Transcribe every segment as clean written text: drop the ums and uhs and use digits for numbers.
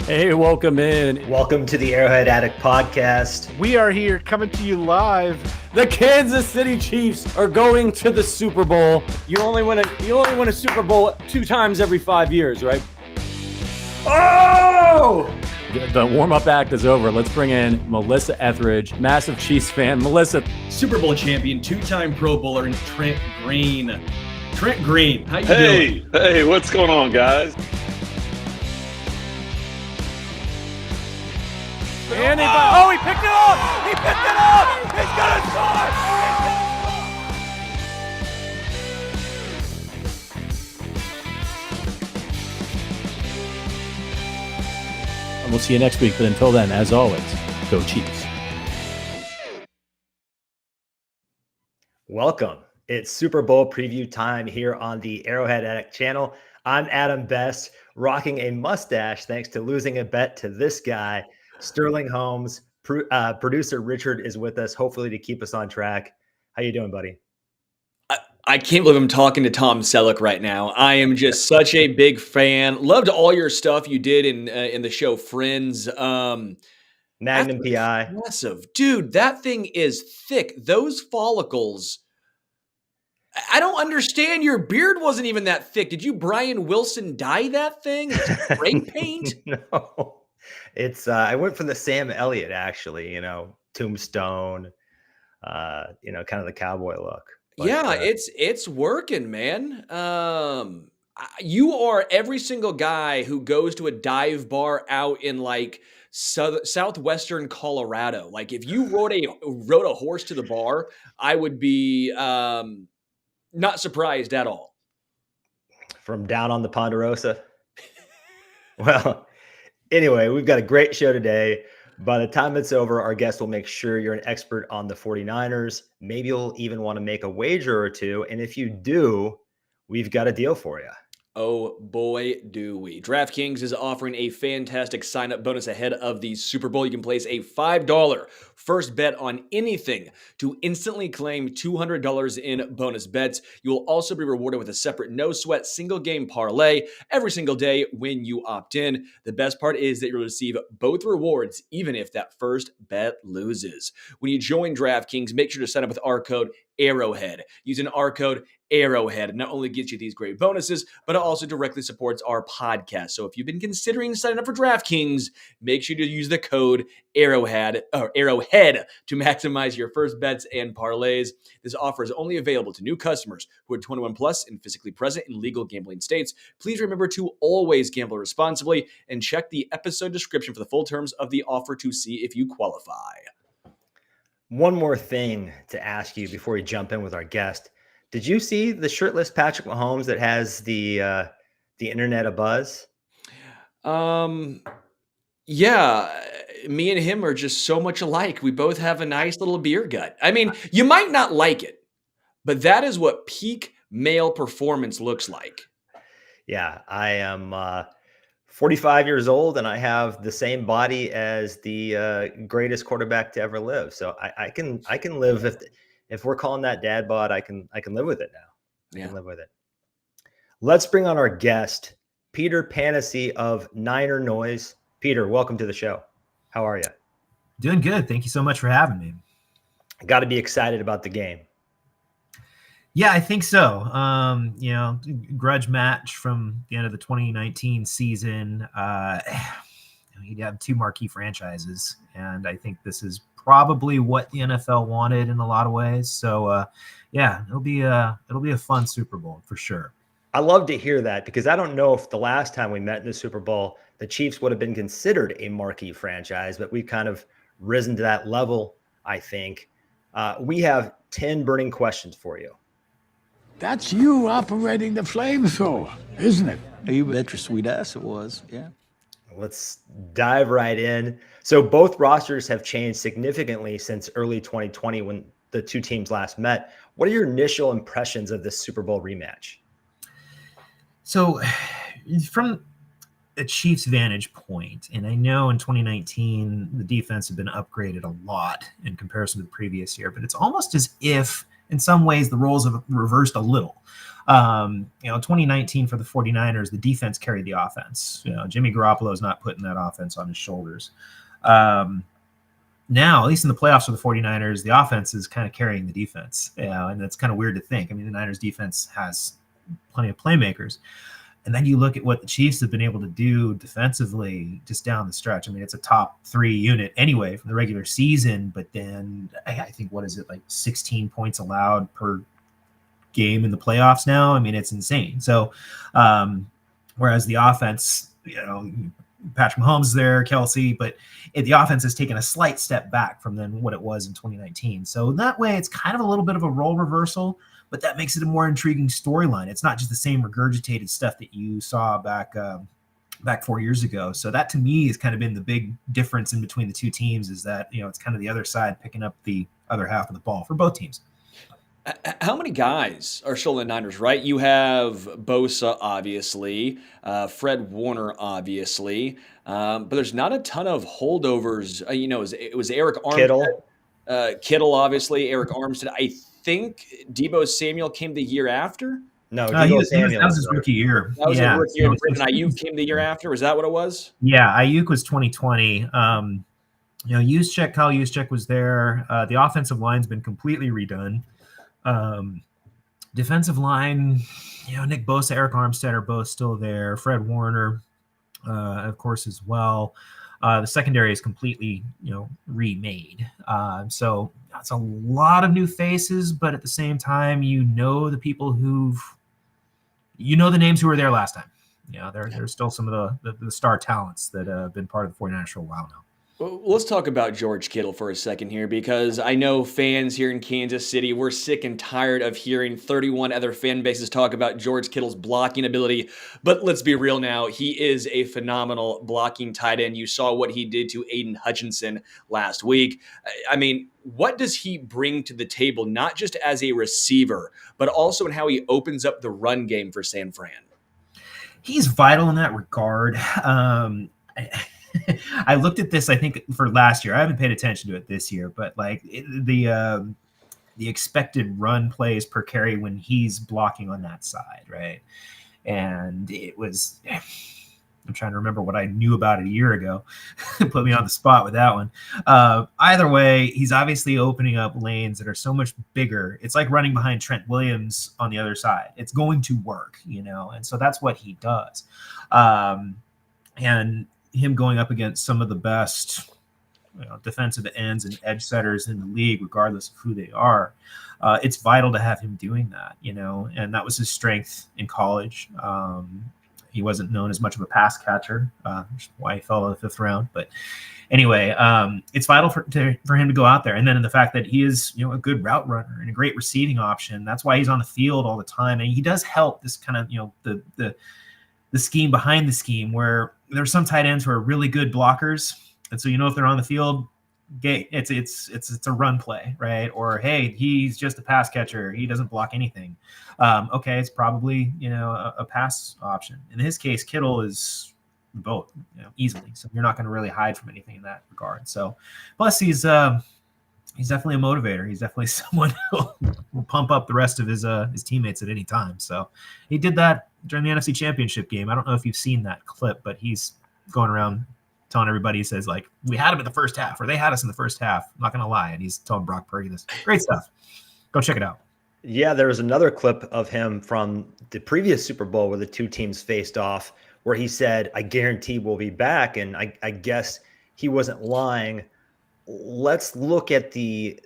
Hey, welcome in. Welcome to the Arrowhead Addict podcast. We are here coming to you live. The Kansas City Chiefs are going to the Super Bowl. You only win a Super Bowl 2 times every 5 years, right? Oh! The warm-up act is over. Let's bring in Melissa Etheridge, massive Chiefs fan. Melissa, Super Bowl champion, 2-time Pro Bowler, and Trent Green. Trent Green, how you doing? Hey, what's going on, guys? And he picked it up! He picked it up! He's gonna score! And we'll see you next week. But until then, as always, go Chiefs. Welcome. It's Super Bowl preview time here on the Arrowhead Addict channel. I'm Adam Best, rocking a mustache thanks to losing a bet to this guy, Sterling Holmes. Producer Richard is with us, hopefully to keep us on track. How you doing, buddy? I can't believe I'm talking to Tom Selleck right now. I am just such a big fan. Loved all your stuff you did in the show Friends. Magnum PI. Impressive. Dude, that thing is thick. Those follicles. I don't understand. Your beard wasn't even that thick. Did you Brian Wilson dye that thing? It's spray paint? No. It's I went for the Sam Elliott, actually, Tombstone, kind of the cowboy look. But, yeah, it's working, man. You are every single guy who goes to a dive bar out in like southwestern Colorado. Like if you rode a horse to the bar, I would be not surprised at all. From down on the Ponderosa. Well, anyway, we've got a great show today. By the time it's over, our guest will make sure you're an expert on the 49ers. Maybe you'll even want to make a wager or two. And if you do, we've got a deal for you. Oh boy, do we. DraftKings is offering a fantastic sign-up bonus ahead of the Super Bowl. You can place a $5 first bet on anything to instantly claim $200 in bonus bets. You will also be rewarded with a separate no-sweat single-game parlay every single day when you opt in. The best part is that you'll receive both rewards even if that first bet loses. When you join DraftKings, make sure to sign up with our code Arrowhead. Using our code Arrowhead not only gets you these great bonuses, but it also directly supports our podcast. So if you've been considering signing up for DraftKings, make sure to use the code Arrowhead to maximize your first bets and parlays. This offer is only available to new customers who are 21 plus and physically present in legal gambling states. Please remember to always gamble responsibly and check the episode description for the full terms of the offer to see if you qualify. One more thing to ask you before we jump in with our guest. Did you see the shirtless Patrick Mahomes that has the internet abuzz? Yeah, me and him are just so much alike. We both have a nice little beer gut. I mean, you might not like it, but that is what peak male performance looks like. Yeah, I am 45 years old and I have the same body as the greatest quarterback to ever live. So I can live if we're calling that dad bod, I can live with it now. I can live with it. Let's bring on our guest, Peter Panacy of Niner Noise. Peter, welcome to the show. How are you? Doing good. Thank you so much for having me. Got to be excited about the game. Yeah, I think so. Grudge match from the end of the 2019 season. You'd have two marquee franchises, and I think this is probably what the NFL wanted in a lot of ways. So, it'll be a fun Super Bowl for sure. I love to hear that because I don't know if the last time we met in the Super Bowl, the Chiefs would have been considered a marquee franchise, but we've kind of risen to that level, I think. We have 10 burning questions for you. That's you operating the flamethrower, isn't it? You bet your sweet ass it was, yeah. Let's dive right in. So both rosters have changed significantly since early 2020 when the two teams last met. What are your initial impressions of this Super Bowl rematch? So from a Chiefs vantage point, and I know in 2019, the defense had been upgraded a lot in comparison to the previous year, but it's almost as if in some ways the roles have reversed a little. 2019 for the 49ers, the defense carried the offense. Jimmy Garoppolo is not putting that offense on his shoulders. Now, at least in the playoffs for the 49ers, the offense is kind of carrying the defense. And that's kind of weird to think. I mean, the Niners defense has plenty of playmakers. And then you look at what the Chiefs have been able to do defensively just down the stretch. I mean, it's a top 3 unit anyway from the regular season, but then I think, what is it, like 16 points allowed per game in the playoffs now? I mean, it's insane. So, whereas the offense, Patrick Mahomes is there, Kelsey, but the offense has taken a slight step back from then what it was in 2019. So that way, it's kind of a little bit of a role reversal, but that makes it a more intriguing storyline. It's not just the same regurgitated stuff that you saw back 4 years ago. So that, to me, has kind of been the big difference in between the two teams, is that it's kind of the other side picking up the other half of the ball for both teams. How many guys are still in the Niners, right? You have Bosa, obviously, Fred Warner, obviously, but there's not a ton of holdovers. It was Eric Armstead, Kittle, obviously, Eric Armstead. I think Deebo Samuel came the year after. No, Deebo Samuel. That was his rookie year. That was his rookie year. And Ayuk came the year after. Was that what it was? Yeah, Ayuk was 2020. Kyle Juszczyk was there. The offensive line's been completely redone. Defensive line, Nick Bosa, Eric Armstead are both still there. Fred Warner, of course, as well. The secondary is completely, remade. So that's a lot of new faces, but at the same time, the people the names who were there last time. There's still some of the star talents that have been part of the 49ers for a while now. Well, let's talk about George Kittle for a second here, because I know fans here in Kansas City, we're sick and tired of hearing 31 other fan bases talk about George Kittle's blocking ability. But let's be real now. He is a phenomenal blocking tight end. You saw what he did to Aiden Hutchinson last week. I mean, what does he bring to the table, not just as a receiver, but also in how he opens up the run game for San Fran? He's vital in that regard. I looked at this, I think, for last year. I haven't paid attention to it this year, but the expected run plays per carry when he's blocking on that side, right? And it was, I'm trying to remember what I knew about it a year ago. Put me on the spot with that one. Either way, he's obviously opening up lanes that are so much bigger. It's like running behind Trent Williams on the other side. It's going to work, and so that's what he does. And him going up against some of the best defensive ends and edge setters in the league, regardless of who they are, it's vital to have him doing that, and that was his strength in college. He wasn't known as much of a pass catcher, which is why he fell in the 5th round. But anyway, it's vital for him to go out there. And then in the fact that he is, a good route runner and a great receiving option. That's why he's on the field all the time. And he does help this kind of, the scheme behind the scheme, where there's some tight ends who are really good blockers. And so, if they're on the field, it's a run play, right? Or, hey, he's just a pass catcher. He doesn't block anything. Okay, it's probably, a pass option. In his case, Kittle is both, easily. So you're not going to really hide from anything in that regard. So plus he's definitely a motivator. He's definitely someone who will pump up the rest of his teammates at any time. So he did that during the NFC Championship game. I don't know if you've seen that clip, but he's going around telling everybody, he says, like, we had him in the first half, or they had us in the first half. I'm not going to lie. And he's telling Brock Purdy this. Great stuff. Go check it out. Yeah, there was another clip of him from the previous Super Bowl where the two teams faced off, where he said, I guarantee we'll be back. And I guess he wasn't lying. Let's look at the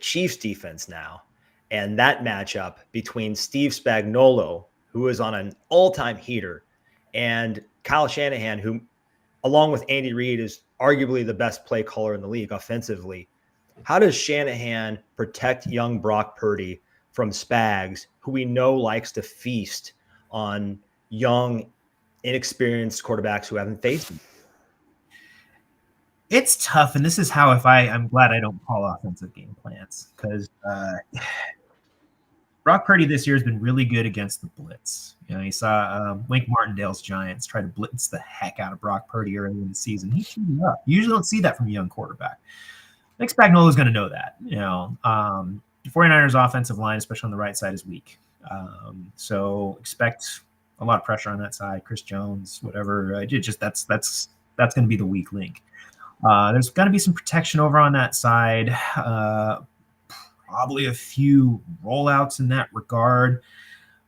Chiefs defense now, and that matchup between Steve Spagnuolo, who is on an all-time heater, and Kyle Shanahan, who, along with Andy Reid, is arguably the best play caller in the league offensively. How does Shanahan protect young Brock Purdy from Spags, who we know likes to feast on young, inexperienced quarterbacks who haven't faced him? It's tough, and this is how I'm glad I don't call offensive game plans, because Brock Purdy this year has been really good against the blitz. You saw Wink Martindale's Giants try to blitz the heck out of Brock Purdy early in the season. He shooting up. You usually don't see that from a young quarterback. Nick Spagnuolo is going to know that. The 49ers offensive line, especially on the right side, is weak. So expect a lot of pressure on that side. Chris Jones, whatever. That's going to be the weak link. There's got to be some protection over on that side. Probably a few rollouts in that regard.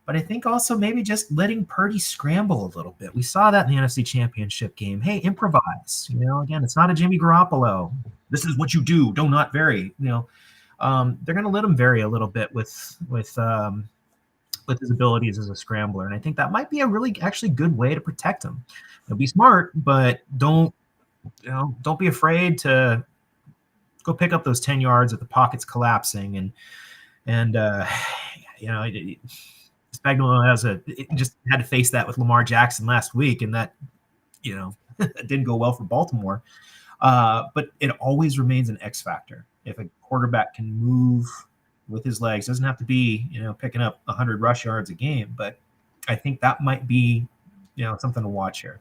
But I think also maybe just letting Purdy scramble a little bit. We saw that in the NFC Championship game. Hey, improvise. Again, it's not a Jimmy Garoppolo. This is what you do. Do not vary. They're going to let him vary a little bit with his abilities as a scrambler, and I think that might be a really actually good way to protect him. Be smart, but don't be afraid to go pick up those 10 yards if the pocket's collapsing, and Spagnuolo just had to face that with Lamar Jackson last week, and that didn't go well for Baltimore. But it always remains an X factor. If a quarterback can move with his legs, doesn't have to be picking up 100 rush yards a game, but I think that might be something to watch here.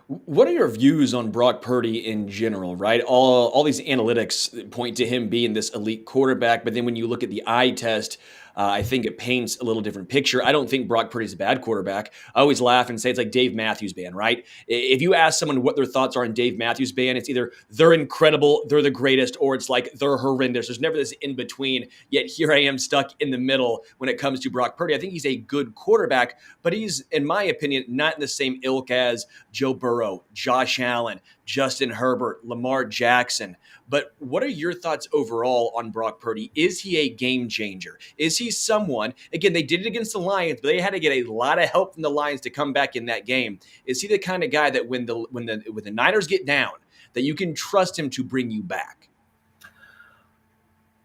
What are your views on Brock Purdy in general, right? All these analytics point to him being this elite quarterback, but then when you look at the eye test, I think it paints a little different picture. I don't think Brock Purdy's a bad quarterback. I always laugh and say it's like Dave Matthews Band, right? If you ask someone what their thoughts are on Dave Matthews Band, it's either they're incredible, they're the greatest, or it's like they're horrendous. There's never this in between, yet here I am stuck in the middle when it comes to Brock Purdy. I think he's a good quarterback, but he's, in my opinion, not in the same ilk as Joe Burrow, Josh Allen, Justin Herbert, Lamar Jackson. But what are your thoughts overall on Brock Purdy? Is he a game changer? Is he someone, again, they did it against the Lions, but they had to get a lot of help from the Lions to come back in that game. Is he the kind of guy that when the Niners get down, that you can trust him to bring you back?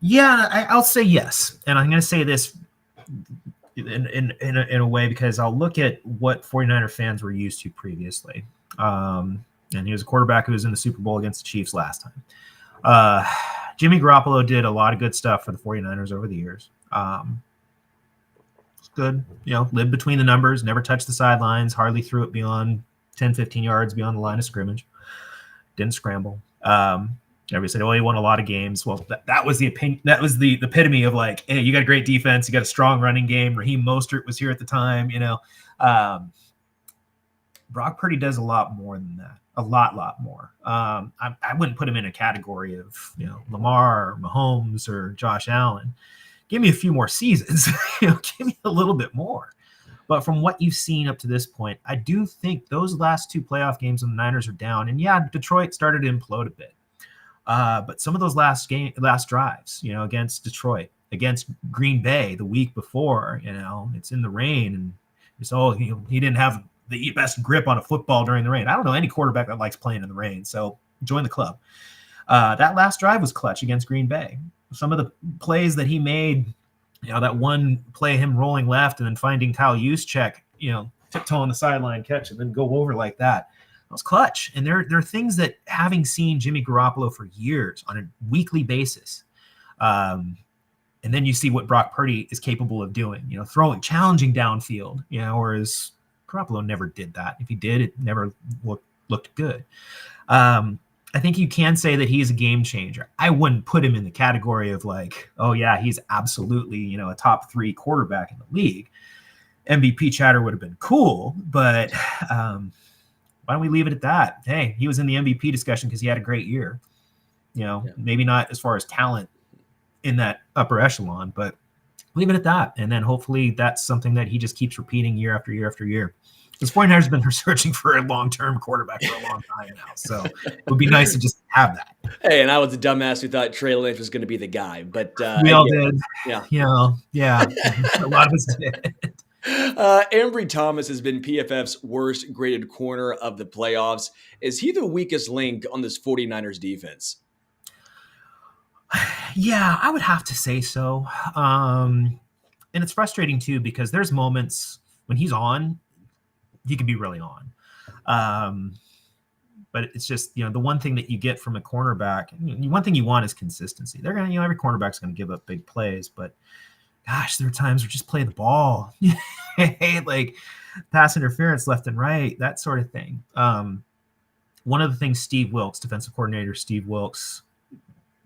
Yeah, I'll say yes. And I'm going to say this in a way because I'll look at what 49er fans were used to previously. And he was a quarterback who was in the Super Bowl against the Chiefs last time. Jimmy Garoppolo did a lot of good stuff for the 49ers over the years. It's good, lived between the numbers, never touched the sidelines, hardly threw it beyond 10, 15 yards beyond the line of scrimmage, didn't scramble. Everybody said, he won a lot of games. Well, that was the opinion. That was the epitome of like, hey, you got a great defense, you got a strong running game. Raheem Mostert was here at the time, Brock Purdy does a lot more than that. A lot more. I wouldn't put him in a category of Lamar or Mahomes or Josh Allen. Give me a few more seasons. Give me a little bit more. But from what you've seen up to this point, I do think those last two playoff games when the Niners are down, and yeah, Detroit started to implode a bit. But some of those last drives, against Detroit, against Green Bay the week before, it's in the rain, and it's he didn't have the best grip on a football during the rain. I don't know any quarterback that likes playing in the rain, so join the club. That last drive was clutch against Green Bay. Some of the plays that he made, that one play, him rolling left and then finding Kyle Juszczyk, tiptoe on the sideline catch and then go over like that. That was clutch. And there are things that, having seen Jimmy Garoppolo for years on a weekly basis, and then you see what Brock Purdy is capable of doing, throwing, challenging downfield, whereas Garoppolo never did that. If he did, it never looked good. I think you can say that he's a game changer. I wouldn't put him in the category of like, oh yeah, he's absolutely, a top 3 quarterback in the league. MVP chatter would have been cool, but why don't we leave it at that? Hey, he was in the MVP discussion because he had a great year. Maybe not as far as talent in that upper echelon, but leave it at that. And then hopefully that's something that he just keeps repeating year after year after year. Because 49ers have been searching for a long-term quarterback for a long time now. So it would be nice to just have that. Hey, and I was a dumbass who thought Trey Lance was going to be the guy. But we all did. Yeah. Yeah. A lot of us did. Ambry Thomas has been PFF's worst graded corner of the playoffs. Is he the weakest link on this 49ers defense? Yeah, I would have to say so. And it's frustrating too, because there's moments when he's on, he can be really on. But it's just, the one thing that you get from a cornerback, one thing you want is consistency. They're going to, every cornerback's going to give up big plays, but gosh, there are times where just play the ball, like pass interference left and right, that sort of thing. One of the things Steve Wilks, defensive coordinator Steve Wilks,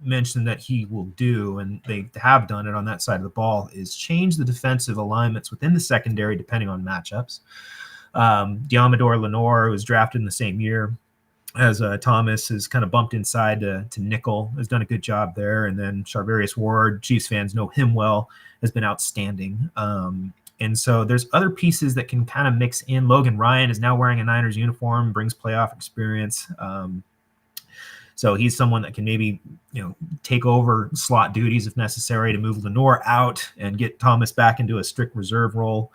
mentioned that he will do, and they have done it on that side of the ball, is change the defensive alignments within the secondary depending on matchups. Diamador Lenore, who was drafted in the same year as Thomas, has kind of bumped inside to nickel, has done a good job there. And then Charvarius Ward, Chiefs fans know him well, has been outstanding. And so there's other pieces that can kind of mix in. Logan Ryan is now wearing a Niners uniform, brings playoff experience. So he's someone that can maybe, take over slot duties if necessary to move Lenore out and get Thomas back into a strict reserve role.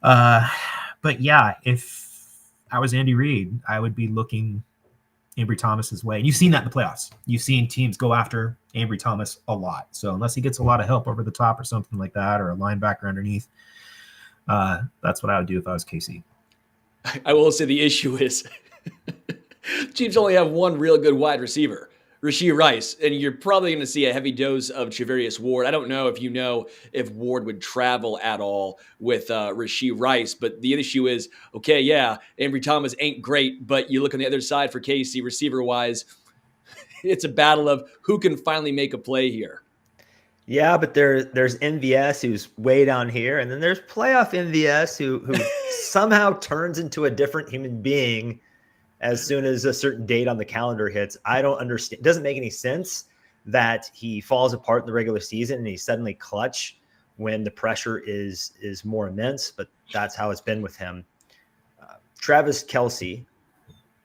But yeah, if I was Andy Reid, I would be looking Ambry Thomas's way. And you've seen that in the playoffs. You've seen teams go after Ambry Thomas a lot. So unless he gets a lot of help over the top or something like that, or a linebacker underneath, that's what I would do if I was KC. I will say the issue is Chiefs only have one real good wide receiver, Rashee Rice, and you're probably going to see a heavy dose of Charvarius Ward. I don't know if Ward would travel at all with Rashee Rice, but the issue is, okay, yeah, Ambry Thomas ain't great, but you look on the other side for KC receiver-wise, it's a battle of who can finally make a play here. Yeah, but there's MVS who's way down here, and then there's playoff MVS who somehow turns into a different human being as soon as a certain date on the calendar hits. I don't understand. It doesn't make any sense that he falls apart in the regular season and he's suddenly clutch when the pressure is more immense, but that's how it's been with him. Travis Kelce,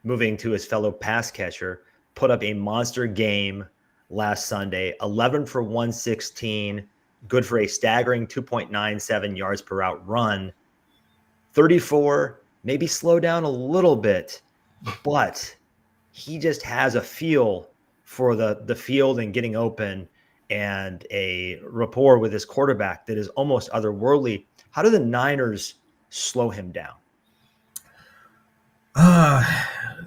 moving to his fellow pass catcher, put up a monster game last Sunday, 11 for 116, good for a staggering 2.97 yards per route run. 34, maybe slow down a little bit, but he just has a feel for the field and getting open, and a rapport with his quarterback that is almost otherworldly. How do the Niners slow him down?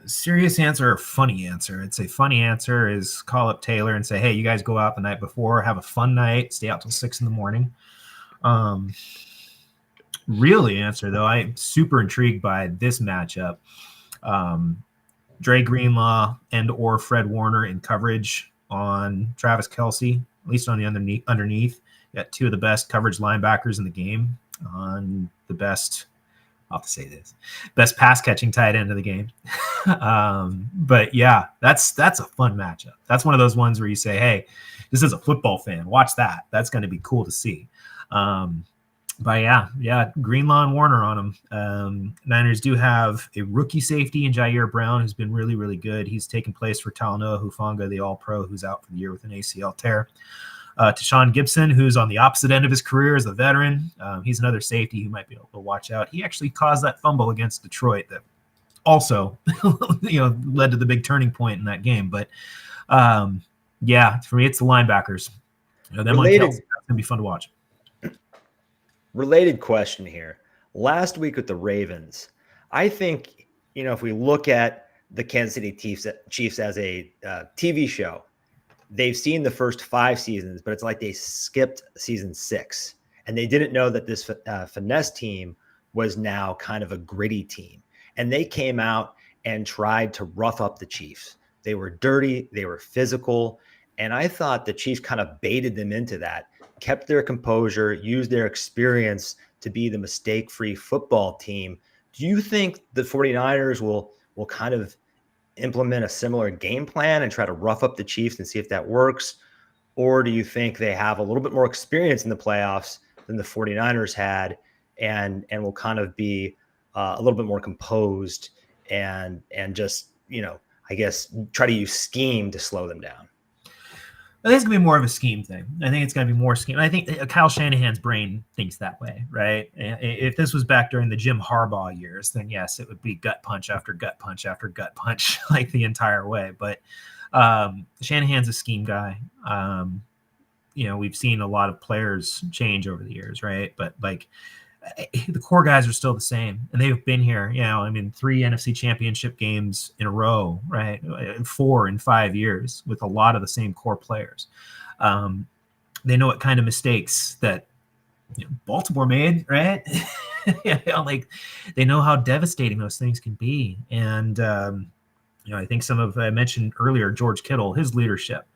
Serious answer or funny answer? I'd say funny answer is call up Taylor and say, hey, you guys go out the night before, have a fun night, stay out till 6 a.m. Really answer, though, I'm super intrigued by this matchup. Dre Greenlaw and or Fred Warner in coverage on Travis Kelce, at least on the underneath. You got two of the best coverage linebackers in the game on the best, I'll have to say this, best pass catching tight end of the game. But yeah, that's a fun matchup. That's one of those ones where you say, hey, this is a football fan, watch that. That's going to be cool to see. But yeah, Greenlaw and Warner on them. Niners do have a rookie safety in Jair Brown, who's been really, really good. He's taken place for Talanoa Hufanga, the All-Pro, who's out for the year with an ACL tear. Tashawn Gibson, who's on the opposite end of his career as a veteran. He's another safety who might be able to watch out. He actually caused that fumble against Detroit that also led to the big turning point in that game. But yeah, for me, it's the linebackers. Them on Kelce, that's going to be fun to watch. Related question here. Last week with the Ravens, I think, if we look at the Kansas City Chiefs as a TV show, they've seen the first 5 seasons, but it's like they skipped season 6. And they didn't know that this finesse team was now kind of a gritty team. And they came out and tried to rough up the Chiefs. They were dirty. They were physical. And I thought the Chiefs kind of baited them into that, kept their composure, used their experience to be the mistake-free football team. Do you think the 49ers will kind of implement a similar game plan and try to rough up the Chiefs and see if that works? Or do you think they have a little bit more experience in the playoffs than the 49ers had and will kind of be a little bit more composed and just, I guess, try to use scheme to slow them down? I think it's going to be more of a scheme thing. I think it's going to be more scheme. I think Kyle Shanahan's brain thinks that way, right? If this was back during the Jim Harbaugh years, then yes, it would be gut punch after gut punch after gut punch like the entire way. But Shanahan's a scheme guy. We've seen a lot of players change over the years, right? But the core guys are still the same, and they've been here. 3 NFC Championship games in a row, right? 4 in 5 years with a lot of the same core players. They know what kind of mistakes that Baltimore made, right? They know how devastating those things can be, and I think I mentioned earlier George Kittle, his leadership.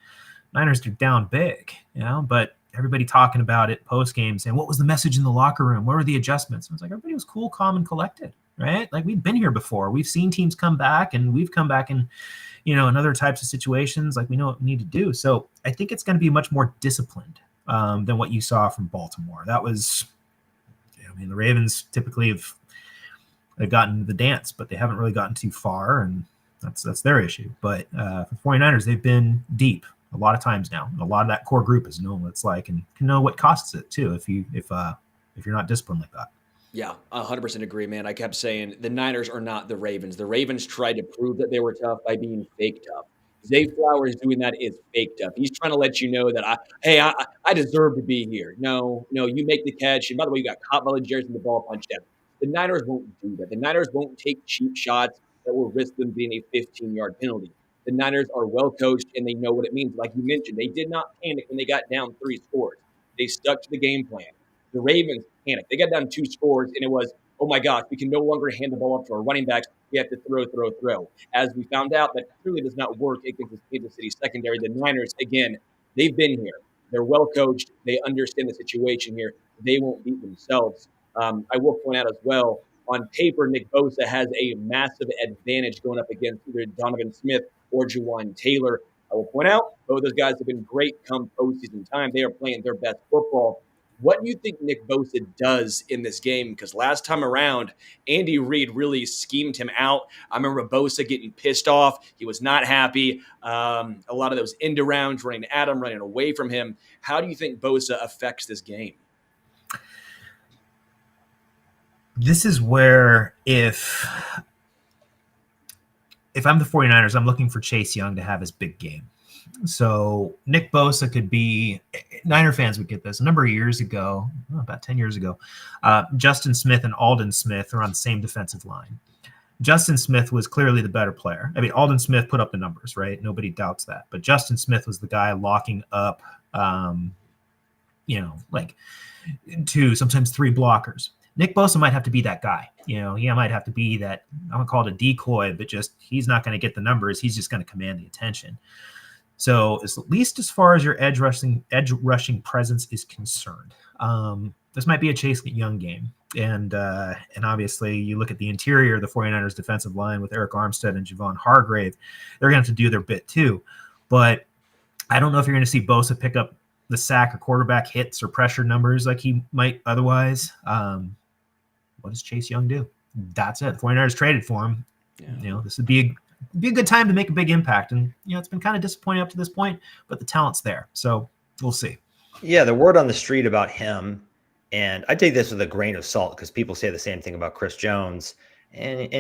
Niners are down big, but everybody talking about it post-game saying, what was the message in the locker room? What were the adjustments? And it's like, everybody was cool, calm, and collected, right? Like, we've been here before. We've seen teams come back, and we've come back in, in other types of situations. Like, we know what we need to do. So I think it's going to be much more disciplined than what you saw from Baltimore. That was, the Ravens typically have gotten the dance, but they haven't really gotten too far, and that's their issue. But for the 49ers, they've been deep a lot of times now. A lot of that core group has known what it's like and can know what costs it too if you're not disciplined like that. Yeah, 100% agree, man. I kept saying the Niners are not the Ravens. The Ravens tried to prove that they were tough by being fake tough. Zay Flowers doing that is fake tough. He's trying to let you know that I deserve to be here. No, you make the catch. And by the way, you got caught by the Legers and the ball punched out. The Niners won't do that. The Niners won't take cheap shots that will risk them being a 15-yard penalty. The Niners are well coached, and they know what it means. Like you mentioned, they did not panic when they got down 3 scores. They stuck to the game plan. The Ravens panicked. They got down 2 scores, and it was, oh my gosh, we can no longer hand the ball up to our running backs. We have to throw. As we found out, that clearly does not work against the Kansas City secondary. The Niners, again, they've been here. They're well coached. They understand the situation here. They won't beat themselves. I will point out as well, on paper, Nick Bosa has a massive advantage going up against either Donovan Smith or Juwan Taylor. I will point out, both those guys have been great come postseason time. They are playing their best football. What do you think Nick Bosa does in this game? Because last time around, Andy Reid really schemed him out. I remember Bosa getting pissed off. He was not happy. A lot of those end arounds, running at him, running away from him. How do you think Bosa affects this game? This is where if I'm the 49ers, I'm looking for Chase Young to have his big game. So Nick Bosa could be – Niner fans would get this. A number of years ago, about 10 years ago, Justin Smith and Aldon Smith are on the same defensive line. Justin Smith was clearly the better player. I mean, Aldon Smith put up the numbers, right? Nobody doubts that. But Justin Smith was the guy locking up, like 2, sometimes 3 blockers. Nick Bosa might have to be that guy. He might have to be that, I'm going to call it a decoy, but just he's not going to get the numbers. He's just going to command the attention. So at least as far as your edge rushing presence is concerned, this might be a Chase Young game. And obviously you look at the interior of the 49ers defensive line with Eric Armstead and Javon Hargrave, they're going to have to do their bit too. But I don't know if you're going to see Bosa pick up the sack or quarterback hits or pressure numbers like he might otherwise. What does Chase Young do? That's it. The 49ers traded for him. Yeah. This would be a good time to make a big impact. And, it's been kind of disappointing up to this point, but the talent's there. So we'll see. Yeah, the word on the street about him, and I take this with a grain of salt because people say the same thing about Chris Jones. And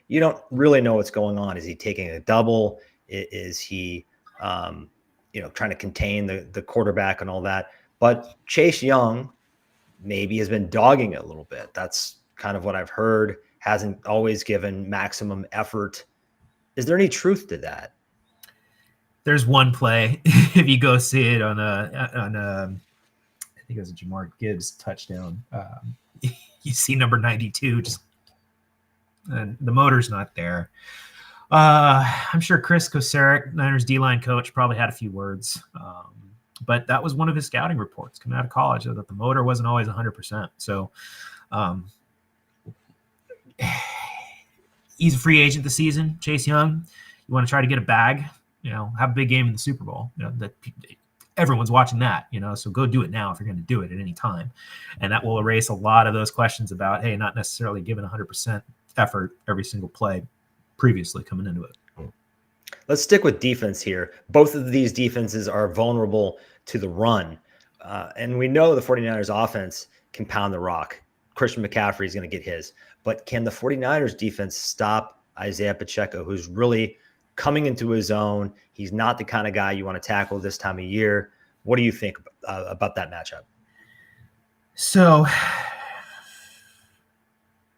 you don't really know what's going on. Is he taking a double? Is he, trying to contain the quarterback and all that? But Chase Young maybe has been dogging it a little bit. That's kind of what I've heard. Hasn't always given maximum effort. Is there any truth to that? There's one play. If you go see it on I think it was a Jamar Gibbs touchdown. You see number 92, and the motor's not there. I'm sure Chris Kocurek, Niners D-line coach, probably had a few words. But that was one of his scouting reports coming out of college, that the motor wasn't always 100%. So he's a free agent this season, Chase Young. You want to try to get a bag, have a big game in the Super Bowl. That everyone's watching that, so go do it now if you're going to do it at any time. And that will erase a lot of those questions about, hey, not necessarily giving 100% effort every single play previously coming into it. Let's stick with defense here. Both of these defenses are vulnerable to the run. And we know the 49ers offense can pound the rock. Christian McCaffrey is going to get his. But can the 49ers defense stop Isaiah Pacheco, who's really coming into his own? He's not the kind of guy you want to tackle this time of year. What do you think about that matchup? So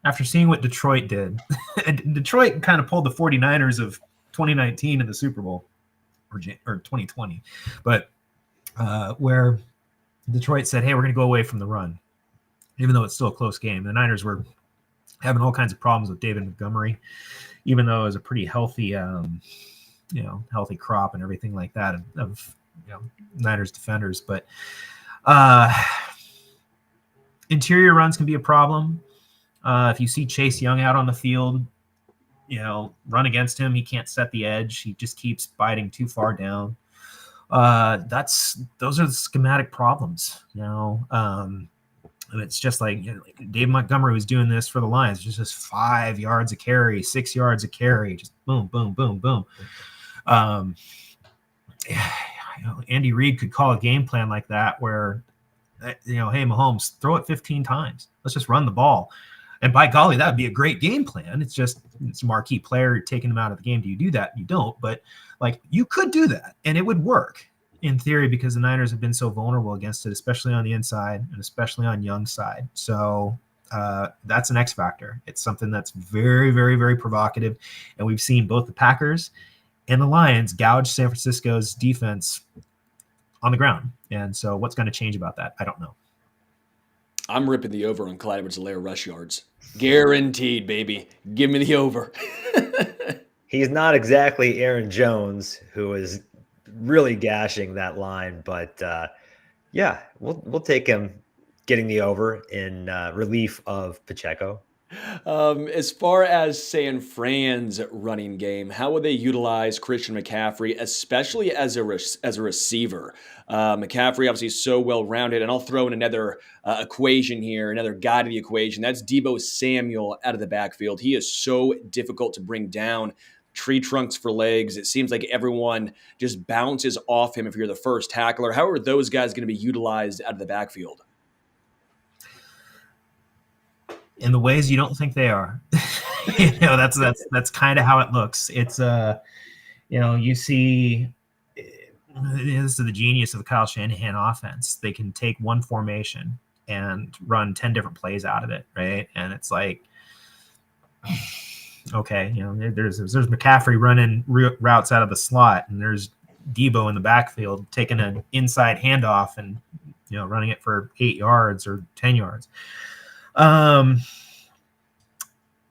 after seeing what Detroit did, Detroit kind of pulled the 49ers of 2019 in the Super Bowl or 2020, but where Detroit said, hey, we're going to go away from the run, even though it's still a close game. The Niners were having all kinds of problems with David Montgomery, even though it was a pretty healthy, healthy crop and everything like that of Niners defenders. But interior runs can be a problem. If you see Chase Young out on the field, run against him. He can't set the edge. He just keeps biting too far down. Those are the schematic problems. And it's just like Dave Montgomery was doing this for the Lions, just 5 yards a carry, 6 yards a carry, just boom, boom, boom, boom. Andy Reid could call a game plan like that where, hey, Mahomes, throw it 15 times. Let's just run the ball. And by golly, that would be a great game plan. It's a marquee player. You're taking him out of the game. Do you do that? You don't. But you could do that, and it would work in theory because the Niners have been so vulnerable against it, especially on the inside and especially on Young's side. So that's an X factor. It's something that's very, very, very provocative. And we've seen both the Packers and the Lions gouge San Francisco's defense on the ground. And so what's going to change about that? I don't know. I'm ripping the over on Clyde Edwards-Helaire rush yards. Guaranteed, baby. Give me the over. He's not exactly Aaron Jones, who is really gashing that line, but we'll take him getting the over in relief of Pacheco. As far as San Fran's running game, how would they utilize Christian McCaffrey, especially as a receiver? McCaffrey obviously is so well-rounded, and I'll throw in another equation here, another guy to the equation. That's Deebo Samuel out of the backfield. He is so difficult to bring down. Tree trunks for legs. It seems like everyone just bounces off him if you're the first tackler. How are those guys going to be utilized out of the backfield? In the ways you don't think they are. That's kind of how it looks. It's you see, this is the genius of the Kyle Shanahan offense. They can take one formation and run 10 different plays out of it, right? And it's like, okay, there's McCaffrey running routes out of the slot, and there's Deebo in the backfield taking an inside handoff and running it for 8 yards or 10 yards.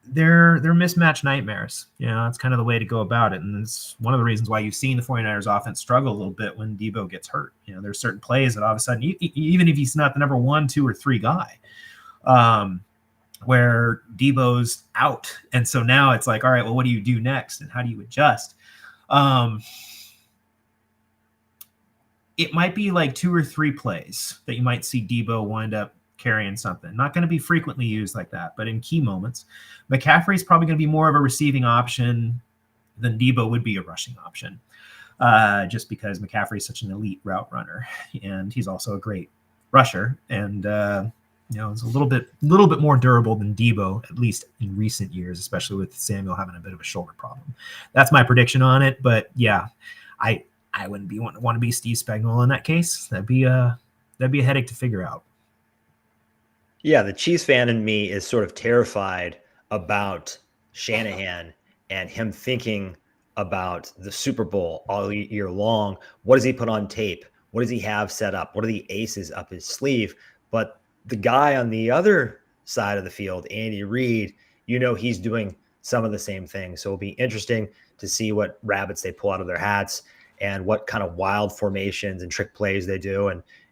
They're mismatch nightmares. That's kind of the way to go about it. And it's one of the reasons why you've seen the 49ers offense struggle a little bit when Deebo gets hurt. There's certain plays that all of a sudden, even if he's not the number 1, 2, or 3 guy, where Deebo's out. And so now it's like, all right, well, what do you do next? And how do you adjust? It might be like 2 or 3 plays that you might see Deebo wind up carrying something. Not going to be frequently used like that, but in key moments, McCaffrey's probably going to be more of a receiving option than Deebo would be a rushing option, just because McCaffrey is such an elite route runner, and he's also a great rusher, and it's a little bit more durable than Deebo, at least in recent years, especially with Samuel having a bit of a shoulder problem. That's my prediction on it. But yeah, I wouldn't want to be Steve Spagnuolo in that case. That'd be a headache to figure out. Yeah, the Chiefs fan in me is sort of terrified about Shanahan and him thinking about the Super Bowl all year long. What does he put on tape? What does he have set up? What are the aces up his sleeve? But the guy on the other side of the field, Andy Reid, he's doing some of the same things. So it'll be interesting to see what rabbits they pull out of their hats and what kind of wild formations and trick plays they do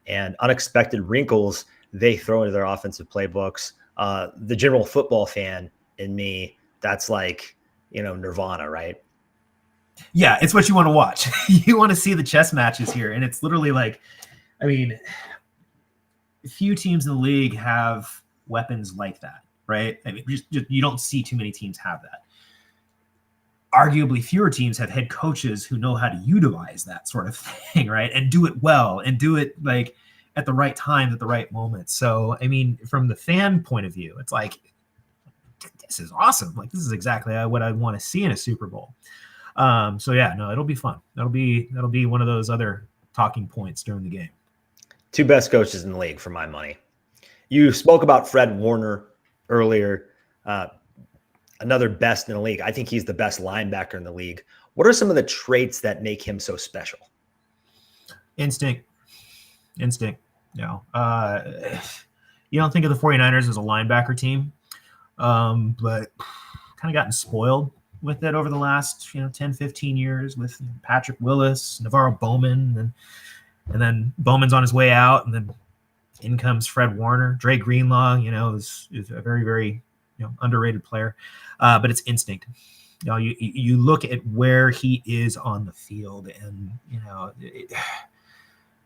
and unexpected wrinkles they throw into their offensive playbooks. The general football fan in me, that's like, Nirvana, right? Yeah, it's what you want to watch. You want to see the chess matches here. And it's literally like, few teams in the league have weapons like that, right? You don't see too many teams have that. Arguably, fewer teams have head coaches who know how to utilize that sort of thing, right? And do it well and do it like at the right time, at the right moment. So, from the fan point of view, it's like, this is awesome. Like, this is exactly what I want to see in a Super Bowl. So yeah, no, it'll be fun. That'll be one of those other talking points during the game. 2 best coaches in the league for my money. You spoke about Fred Warner earlier. Another best in the league. I think he's the best linebacker in the league. What are some of the traits that make him so special? Instinct. You don't think of the 49ers as a linebacker team, but kind of gotten spoiled with it over the last 10, 15 years with Patrick Willis, Navarro Bowman, and then Bowman's on his way out, and then in comes Fred Warner. Dre Greenlaw, is a very, very underrated player, but it's instinct. You look at where he is on the field, and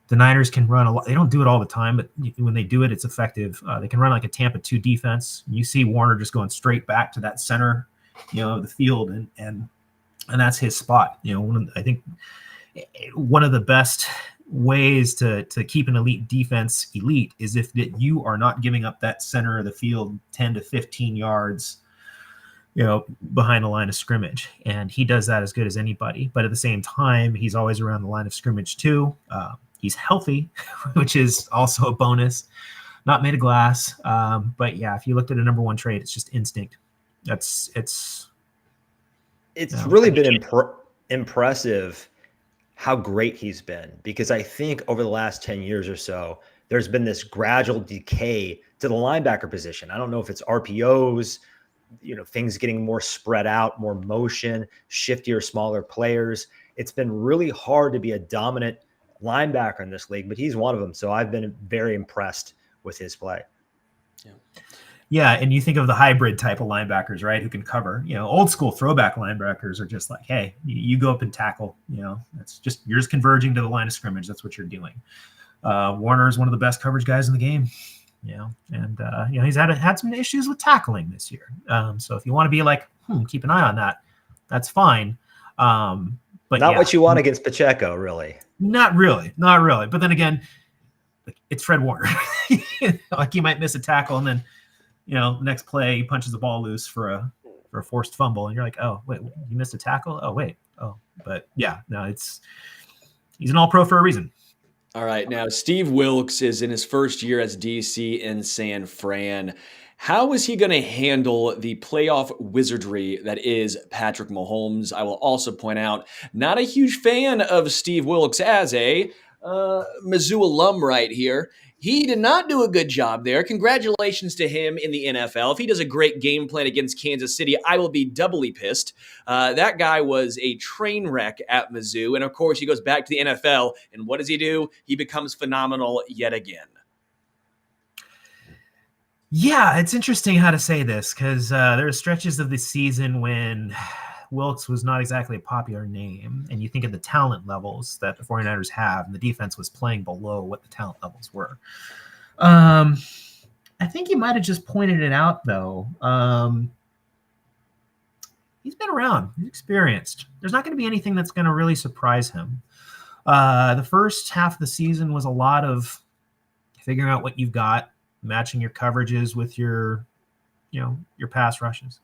the Niners can run a lot. They don't do it all the time, but when they do it, it's effective. They can run like a Tampa 2 defense. You see Warner just going straight back to that center, of the field, and that's his spot. I think one of the best ways to keep an elite defense elite is if that you are not giving up that center of the field 10 to 15 yards, behind the line of scrimmage. And he does that as good as anybody. But at the same time, he's always around the line of scrimmage too. He's healthy, which is also a bonus. Not made of glass. But yeah, if you looked at a number one trait, it's just instinct. It's really been impressive how great he's been, because I think over the last 10 years or so, there's been this gradual decay to the linebacker position. I don't know if it's RPOs, things getting more spread out, more motion, shiftier, smaller players. It's been really hard to be a dominant linebacker in this league, but he's one of them. So I've been very impressed with his play. Yeah, and you think of the hybrid type of linebackers, right, who can cover. Old school throwback linebackers are just like, hey, you go up and tackle. That's just, you're just converging to the line of scrimmage. That's what you're doing. Warner is one of the best coverage guys in the game. And he's had some issues with tackling this year. So if you want to be like, keep an eye on that, that's fine. But not what you want against Pacheco, really. Not really. But then again, it's Fred Warner. Like, he might miss a tackle, and then next play he punches the ball loose for a forced fumble, and you're like, oh wait, you missed a tackle? Oh wait, but yeah, no, he's an all-pro for a reason. All right, now Steve Wilks is in his first year as DC in San Fran. How is he going to handle the playoff wizardry that is Patrick Mahomes? I will also point out, not a huge fan of Steve Wilks as a Mizzou alum right here. He did not do a good job there. Congratulations to him in the NFL. If he does a great game plan against Kansas City, I will be doubly pissed. That guy was a train wreck at Mizzou. And of course, he goes back to the NFL. And what does he do? He becomes phenomenal yet again. Yeah, it's interesting how to say this, because there are stretches of the season when Wilks was not exactly a popular name, and you think of the talent levels that the 49ers have, and the defense was playing below what the talent levels were. I think you might have just pointed it out, though. He's been around. He's experienced. There's not going to be anything that's going to really surprise him. The first half of the season was a lot of figuring out what you've got, matching your coverages with your pass rushes.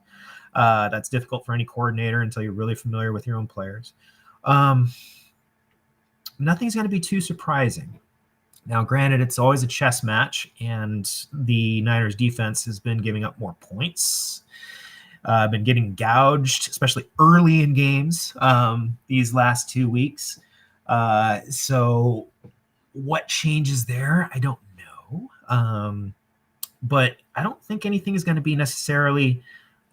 That's difficult for any coordinator until you're really familiar with your own players. Nothing's going to be too surprising. Now, granted, it's always a chess match, and the Niners defense has been giving up more points, been getting gouged, especially early in games these last 2 weeks. So what changes there? I don't know. But I don't think anything is going to be necessarily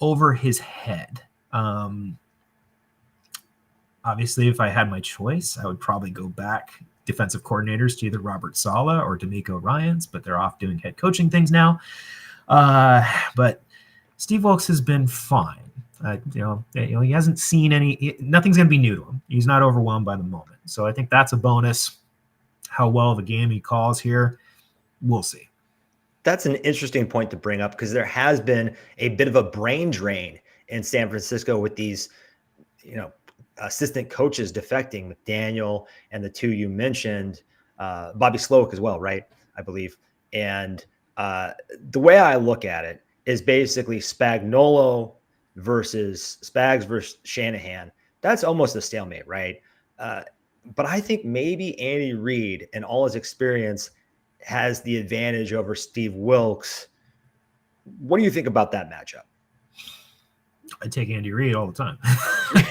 over his head. Obviously, if I had my choice, I would probably go back defensive coordinators to either Robert Saleh or D'Amico Ryans, but they're off doing head coaching things now. But Steve Wilks has been fine. He hasn't seen nothing's going to be new to him. He's not overwhelmed by the moment. So I think that's a bonus. How well of a game he calls here, we'll see. That's an interesting point to bring up, because there has been a bit of a brain drain in San Francisco with these, assistant coaches defecting, McDaniel and the two you mentioned, Bobby Slowick as well, right? I believe. And the way I look at it is basically Spags versus Shanahan. That's almost a stalemate, right? But I think maybe Andy Reid and all his experience has the advantage over Steve Wilks. What do you think about that matchup? I take Andy Reid all the time.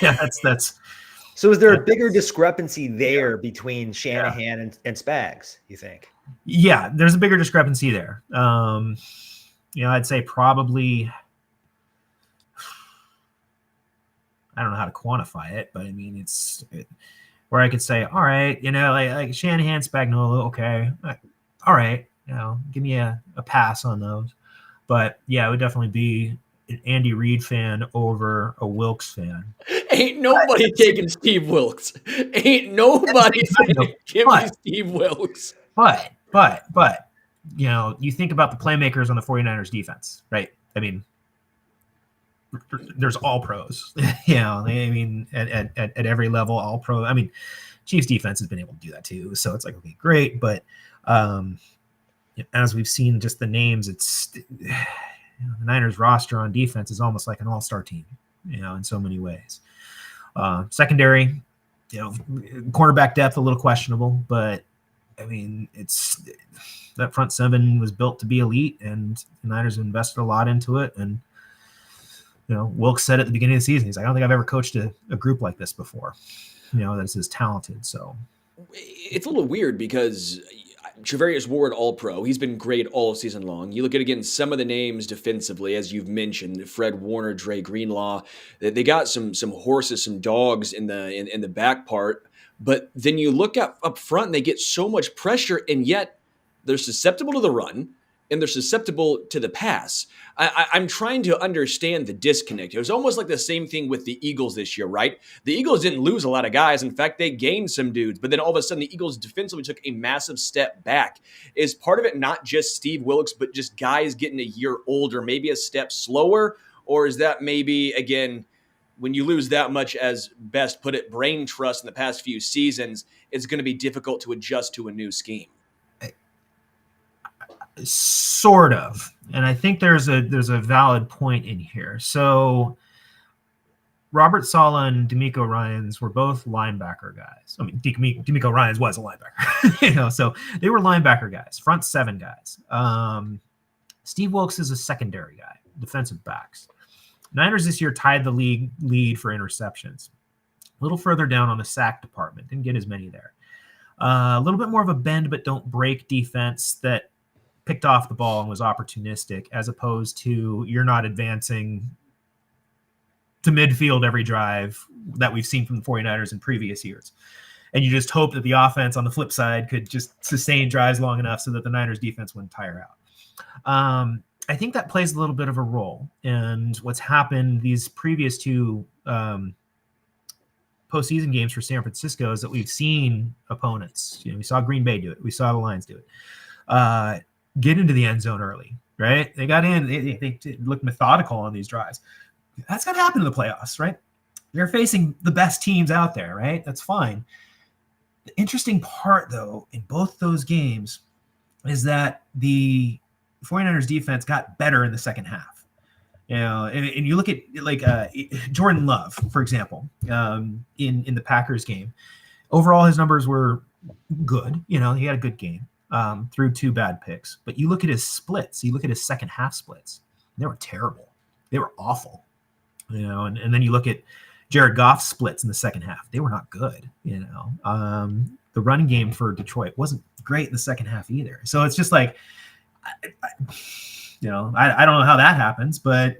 Yeah, that's. So is there a bigger discrepancy there between Shanahan and Spags, you think? Yeah, there's a bigger discrepancy there. I'd say probably I don't know how to quantify it, but I mean, where I could say, all right, like Shanahan, Spagnuolo, okay, all right, give me a pass on those. But yeah, it would definitely be an Andy Reid fan over a Wilkes fan. Ain't nobody taking Steve Wilkes. Ain't nobody saying, give me Steve Wilkes. But, you think about the playmakers on the 49ers defense, right? I mean, there's all pros, I mean, at every level, all pro. I mean, Chiefs defense has been able to do that too. So it's like, okay, great. But as we've seen just the names, it's the Niners roster on defense is almost like an all-star team, in so many ways. Secondary, cornerback depth, a little questionable, but I mean, it's that front seven was built to be elite, and the Niners invested a lot into it. And Wilkes said at the beginning of the season, he's like, I don't think I've ever coached a group like this before, that's as talented. So it's a little weird because Travarius Ward, all-pro, he's been great all season long. You look at, again, some of the names defensively, as you've mentioned, Fred Warner, Dre Greenlaw. They got some horses, some dogs in the back part. But then you look up front, and they get so much pressure, and yet they're susceptible to the run, and they're susceptible to the pass. I'm trying to understand the disconnect. It was almost like the same thing with the Eagles this year, right? The Eagles didn't lose a lot of guys. In fact, they gained some dudes. But then all of a sudden, the Eagles defensively took a massive step back. Is part of it not just Steve Wilkes, but just guys getting a year older, maybe a step slower? Or is that maybe, again, when you lose that much, as Best put it, brain trust in the past few seasons, it's going to be difficult to adjust to a new scheme? Sort of. And I think there's a valid point in here. So Robert Saleh and D'Amico Ryans were both linebacker guys. I mean, D'Amico Ryans was a linebacker, so they were linebacker guys, front seven guys. Steve Wilkes is a secondary guy, defensive backs. Niners this year tied the league lead for interceptions. A little further down on the sack department, didn't get as many there. A little bit more of a bend but don't break defense that picked off the ball and was opportunistic, as opposed to you're not advancing to midfield every drive that we've seen from the 49ers in previous years. And you just hope that the offense on the flip side could just sustain drives long enough so that the Niners defense wouldn't tire out. I think that plays a little bit of a role. And what's happened these previous two postseason games for San Francisco is that we've seen opponents. We saw Green Bay do it. We saw the Lions do it. Get into the end zone early, right? They got in. They looked methodical on these drives. That's going to happen in the playoffs, right? They're facing the best teams out there, right? That's fine. The interesting part, though, in both those games is that the 49ers defense got better in the second half. And you look at like Jordan Love, for example, in the Packers game. Overall, his numbers were good. He had a good game. Through two bad picks. But you look at his splits, you look at his second half splits, they were terrible. They were awful. And then you look at Jared Goff's splits in the second half. They were not good. The running game for Detroit wasn't great in the second half either. So it's just like, I don't know how that happens, but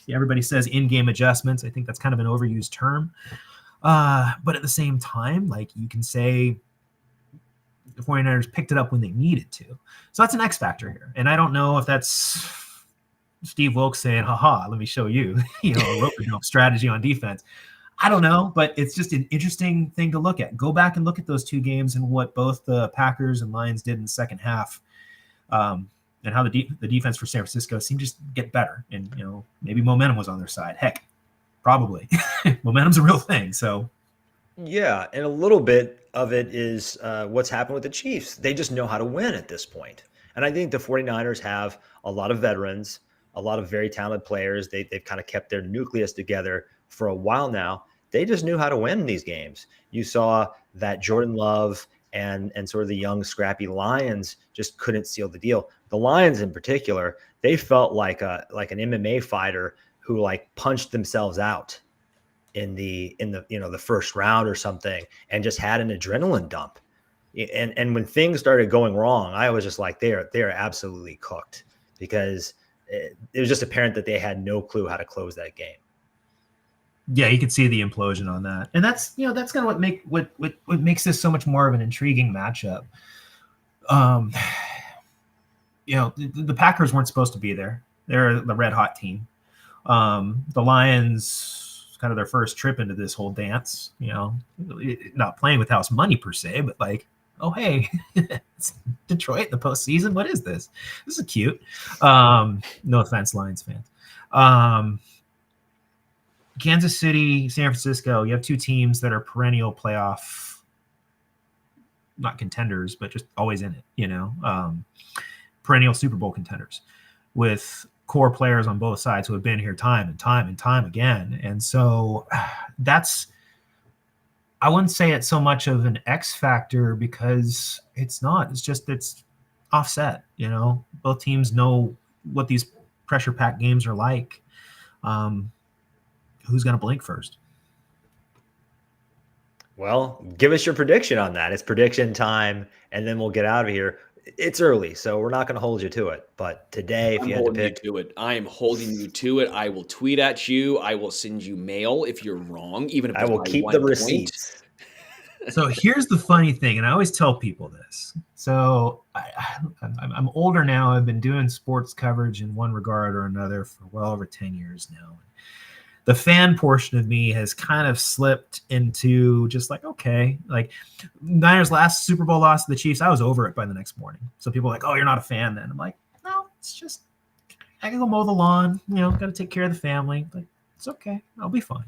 everybody says in-game adjustments. I think that's kind of an overused term. But at the same time, like you can say, the 49ers picked it up when they needed to. So that's an X factor here. And I don't know if that's Steve Wilkes saying, haha, let me show you, a rope strategy on defense. I don't know, but it's just an interesting thing to look at. Go back and look at those two games and what both the Packers and Lions did in the second half, and how the defense for San Francisco seemed to just get better. And, maybe momentum was on their side. Heck, probably. Momentum's a real thing. So, yeah, and a little bit of it is what's happened with the Chiefs. They just know how to win at this point. And I think the 49ers have a lot of veterans, a lot of very talented players. They've kind of kept their nucleus together for a while now. They just knew how to win these games. You saw that Jordan Love and sort of the young, scrappy Lions just couldn't seal the deal. The Lions in particular, they felt like an MMA fighter who like punched themselves out in the first round or something and just had an adrenaline dump. And when things started going wrong, I was just like, they are absolutely cooked, because it was just apparent that they had no clue how to close that game. Yeah, you can see the implosion on that, and that's kind of what makes this so much more of an intriguing matchup. The Packers weren't supposed to be there. They're the red hot team. The Lions, kind of their first trip into this whole dance. Not playing with house money per se, but like, oh hey, it's Detroit in the postseason. What is this? This is cute. No offense, Lions fans. Kansas City, San Francisco, you have two teams that are perennial playoff, not contenders, but just always in it, perennial Super Bowl contenders with core players on both sides who have been here time and time and time again. And so I wouldn't say it's so much of an X factor because it's not. It's offset, Both teams know what these pressure pack games are like. Who's going to blink first? Well, give us your prediction on that. It's prediction time, and then we'll get out of here. It's early, so we're not going to hold you to it. But today, if you had to pick, I am holding you to it. I will tweet at you. I will send you mail if you're wrong, even if I will keep the receipts. So here's the funny thing, and I always tell people this. So I'm older now. I've been doing sports coverage in one regard or another for well over 10 years now. The fan portion of me has kind of slipped into just like, okay, like Niners last Super Bowl loss to the Chiefs, I was over it by the next morning. So people are like, oh, you're not a fan then. I'm like, no, it's just, I can go mow the lawn, got to take care of the family. Like, it's okay. I'll be fine.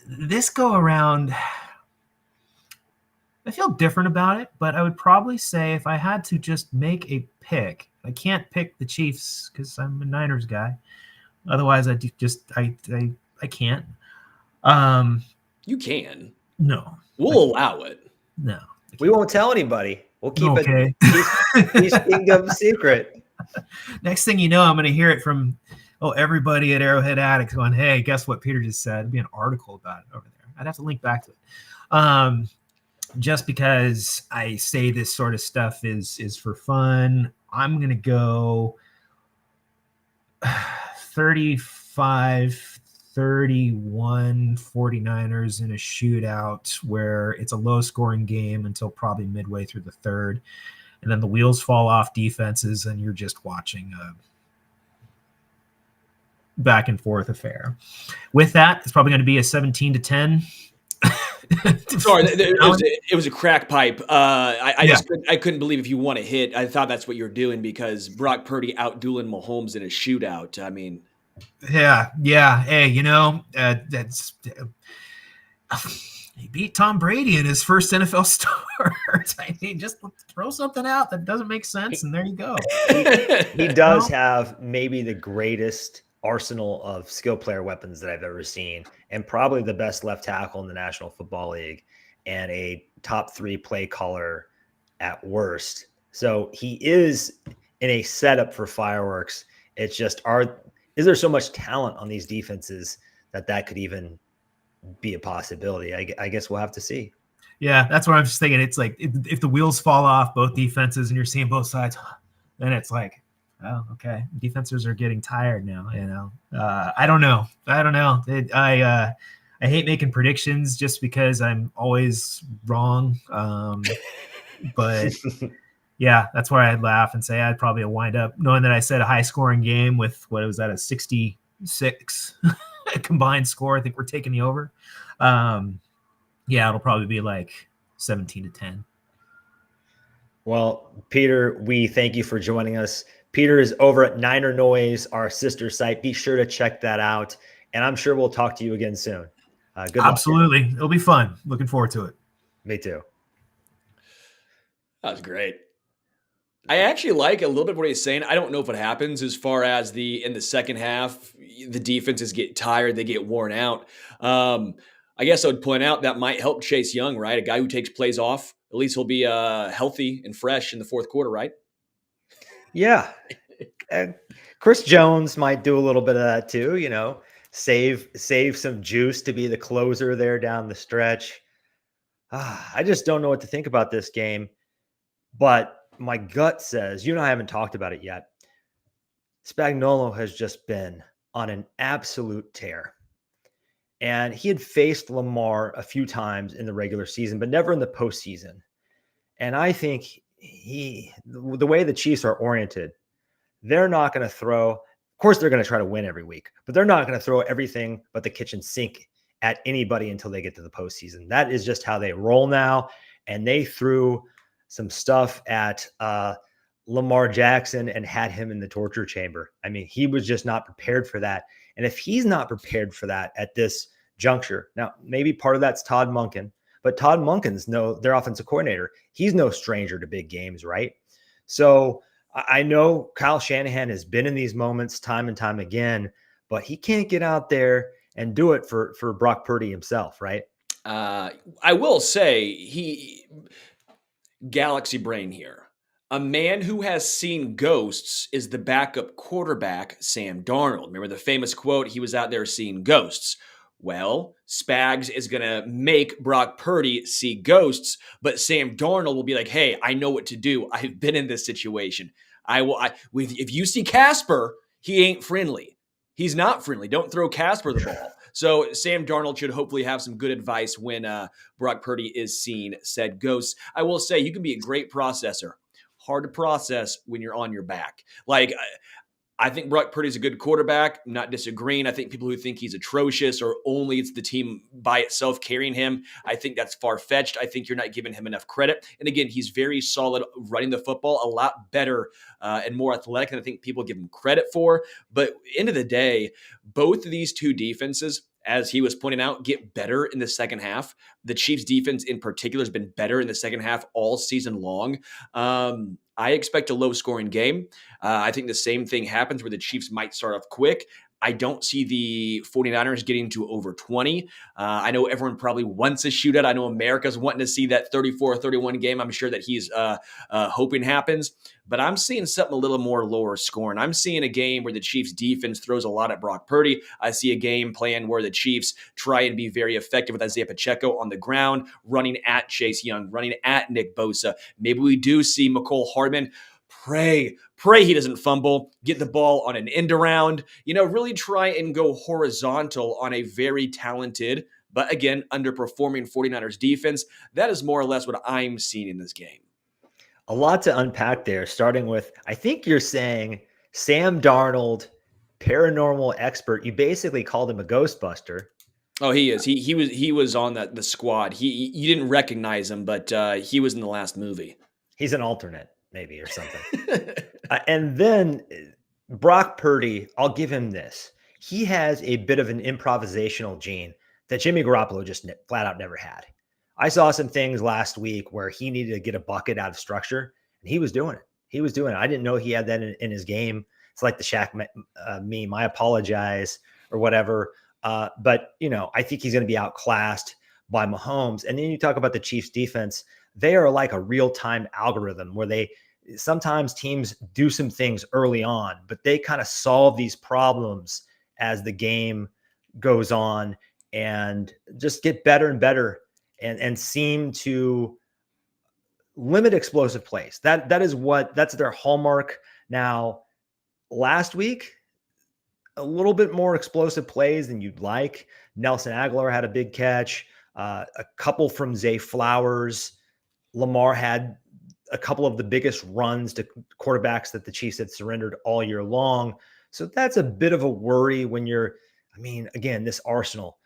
This go around, I feel different about it, but I would probably say if I had to just make a pick, I can't pick the Chiefs because I'm a Niners guy. Otherwise, I can't. You can. No. We'll allow it. No. We won't tell anybody. We'll keep it kingdom secret. Next thing you know, I'm going to hear it from everybody at Arrowhead Addict going, hey, guess what Peter just said? There'd be an article about it over there. I'd have to link back to it. Just because I say this sort of stuff is for fun, I'm going to go 35-31 49ers in a shootout where it's a low-scoring game until probably midway through the third. And then the wheels fall off defenses, and you're just watching a back-and-forth affair. With that, it's probably going to be a 17-10. Sorry, it was a crack pipe. I couldn't believe if you want to hit. I thought that's what you're doing because Brock Purdy out-dueling Mahomes in a shootout. I mean, yeah. Hey, that's he beat Tom Brady in his first NFL start. I mean, just throw something out that doesn't make sense, and there you go. He does have maybe the greatest arsenal of skill player weapons that I've ever seen, and probably the best left tackle in the National Football League, and a top 3 play caller at worst. So he is in a setup for fireworks. It's just, is there so much talent on these defenses that could even be a possibility? I guess we'll have to see. Yeah, that's what I'm just thinking. It's like if the wheels fall off both defenses and you're seeing both sides, then it's like, oh, okay. Defenses are getting tired now, I don't know. I hate making predictions just because I'm always wrong. But yeah, that's where I'd laugh and say I'd probably wind up knowing that I said a high scoring game with what was that, a 66 combined score. I think we're taking the over. Yeah, it'll probably be like 17-10. Well, Peter, we thank you for joining us. Peter is over at Niner Noise, our sister site. Be sure to check that out. And I'm sure we'll talk to you again soon. Good luck. Absolutely. It'll be fun. Looking forward to it. Me too. That was great. I actually like a little bit of what he's saying. I don't know if it happens as far as in the second half, the defenses get tired, they get worn out. I guess I would point out that might help Chase Young, right? A guy who takes plays off. At least he'll be healthy and fresh in the fourth quarter, right? Yeah. Chris Jones might do a little bit of that too, save some juice to be the closer there down the stretch. I just don't know what to think about this game, but my gut says, I haven't talked about it yet. Spagnuolo has just been on an absolute tear. And he had faced Lamar a few times in the regular season, but never in the postseason. And I think the way the Chiefs are oriented, they're not going to throw, of course, they're going to try to win every week, but they're not going to throw everything but the kitchen sink at anybody until they get to the postseason. That is just how they roll now. And they threw some stuff at Lamar Jackson and had him in the torture chamber. I mean, he was just not prepared for that. And if he's not prepared for that at this juncture, now maybe part of that's Todd Monken, but Todd Monken's their offensive coordinator. He's no stranger to big games, right? So I know Kyle Shanahan has been in these moments time and time again, but he can't get out there and do it for Brock Purdy himself, right? I will say galaxy brain here. A man who has seen ghosts is the backup quarterback, Sam Darnold. Remember the famous quote, he was out there seeing ghosts. Well, Spags is going to make Brock Purdy see ghosts, but Sam Darnold will be like, hey, I know what to do. I've been in this situation. If you see Casper, he ain't friendly. He's not friendly. Don't throw Casper the ball. So Sam Darnold should hopefully have some good advice when Brock Purdy is seeing said ghosts. I will say you can be a great processor. Hard to process when you're on your back. Like, I think Brock Purdy's a good quarterback. I'm not disagreeing. I think people who think he's atrocious or only it's the team by itself carrying him, I think that's far-fetched. I think you're not giving him enough credit. And again, he's very solid running the football, a lot better and more athletic than I think people give him credit for. But end of the day, both of these two defenses, as he was pointing out, get better in the second half. The Chiefs defense in particular has been better in the second half all season long. I expect a low-scoring game. I think the same thing happens where the Chiefs might start off quick. I don't see the 49ers getting to over 20. I know everyone probably wants a shootout. I know America's wanting to see that 34-31 game. I'm sure that he's hoping happens. But I'm seeing something a little more lower scoring. I'm seeing a game where the Chiefs defense throws a lot at Brock Purdy. I see a game plan where the Chiefs try and be very effective with Isaiah Pacheco on the ground, running at Chase Young, running at Nick Bosa. Maybe we do see McCole Hardman. Pray he doesn't fumble, get the ball on an end around, really try and go horizontal on a very talented, but again, underperforming 49ers defense. That is more or less what I'm seeing in this game. A lot to unpack there, starting with, I think you're saying Sam Darnold, paranormal expert. You basically called him a Ghostbuster. Oh, he is. He was on the squad. You didn't recognize him, but he was in the last movie. He's an alternate, maybe, or something. And then Brock Purdy, I'll give him this. He has a bit of an improvisational gene that Jimmy Garoppolo just flat out never had. I saw some things last week where he needed to get a bucket out of structure, and he was doing it. I didn't know he had that in his game. It's like the Shaq meme, I apologize, or whatever. But, I think he's going to be outclassed by Mahomes. And then you talk about the Chiefs defense. They are like a real-time algorithm where sometimes teams do some things early on, but they kind of solve these problems as the game goes on and just get better and better and seem to limit explosive plays. That's their hallmark. Now, last week, a little bit more explosive plays than you'd like. Nelson Aguilar had a big catch, a couple from Zay Flowers. Lamar had a couple of the biggest runs to quarterbacks that the Chiefs had surrendered all year long. So that's a bit of a worry when again, this arsenal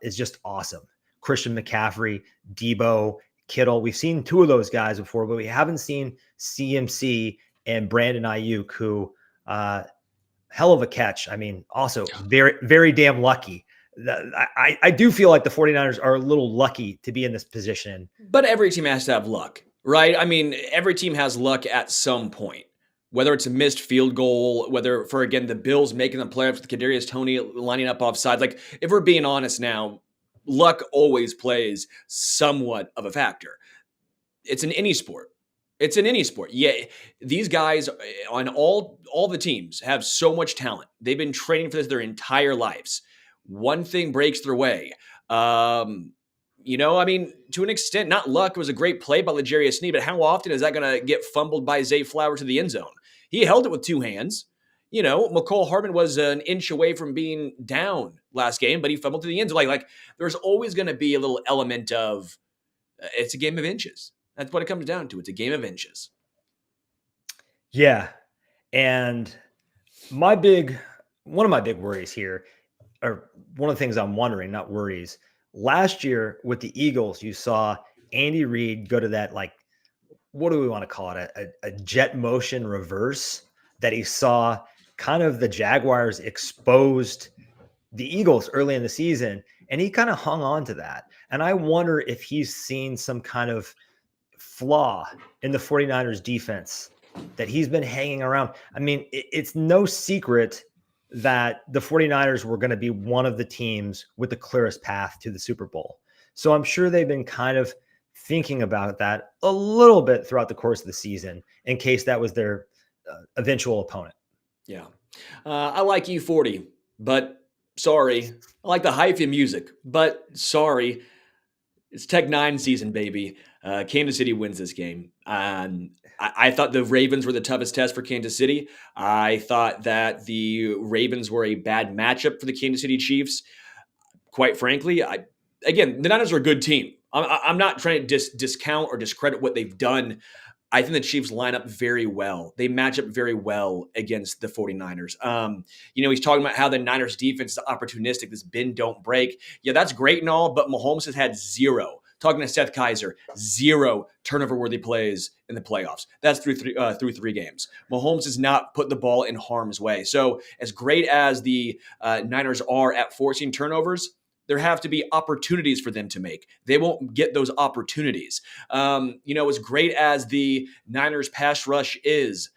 is just awesome. Christian McCaffrey, Debo, Kittle. We've seen two of those guys before, but we haven't seen CMC and Brandon Ayuk, who hell of a catch. Also very, very damn lucky. I do feel like the 49ers are a little lucky to be in this position. But every team has to have luck, right? Every team has luck at some point. Whether it's a missed field goal, whether for, again, the Bills making the playoffs with Kadarius Toney lining up offside. Like, if we're being honest now, luck always plays somewhat of a factor. It's in any sport. Yeah, these guys on all the teams have so much talent. They've been training for this their entire lives. One thing breaks their way. To an extent, not luck. It was a great play by L'Jarius Sneed, but how often is that going to get fumbled by Zay Flowers to the end zone? He held it with two hands. McCole Hardman was an inch away from being down last game, but he fumbled to the end zone. Like there's always going to be a little element of it's a game of inches. That's what it comes down to. It's a game of inches. Yeah. And one of my big worries here, or one of the things I'm wondering, not worries, last year with the Eagles, you saw Andy Reid go to that, like, what do we want to call it? A jet motion reverse that he saw kind of the Jaguars exposed the Eagles early in the season. And he kind of hung on to that. And I wonder if he's seen some kind of flaw in the 49ers defense that he's been hanging around. I mean, it's no secret that the 49ers were going to be one of the teams with the clearest path to the Super Bowl. So I'm sure they've been kind of thinking about that a little bit throughout the course of the season in case that was their eventual opponent. Yeah. I like E40, but sorry. I like the hyphen music, but sorry. It's Tech 9 season, baby. Kansas City wins this game. I thought the Ravens were the toughest test for Kansas City. I thought that the Ravens were a bad matchup for the Kansas City Chiefs. Quite frankly, the Niners are a good team. I'm not trying to discount or discredit what they've done. I think the Chiefs line up very well. They match up very well against the 49ers. He's talking about how the Niners defense is opportunistic, this bend, don't break. Yeah, that's great and all, but Mahomes has had zero. Talking to Seth Kaiser, 0 turnover-worthy plays in the playoffs. That's through three games. Mahomes has not put the ball in harm's way. So as great as the Niners are at forcing turnovers, there have to be opportunities for them to make. They won't get those opportunities. As great as the Niners pass rush is,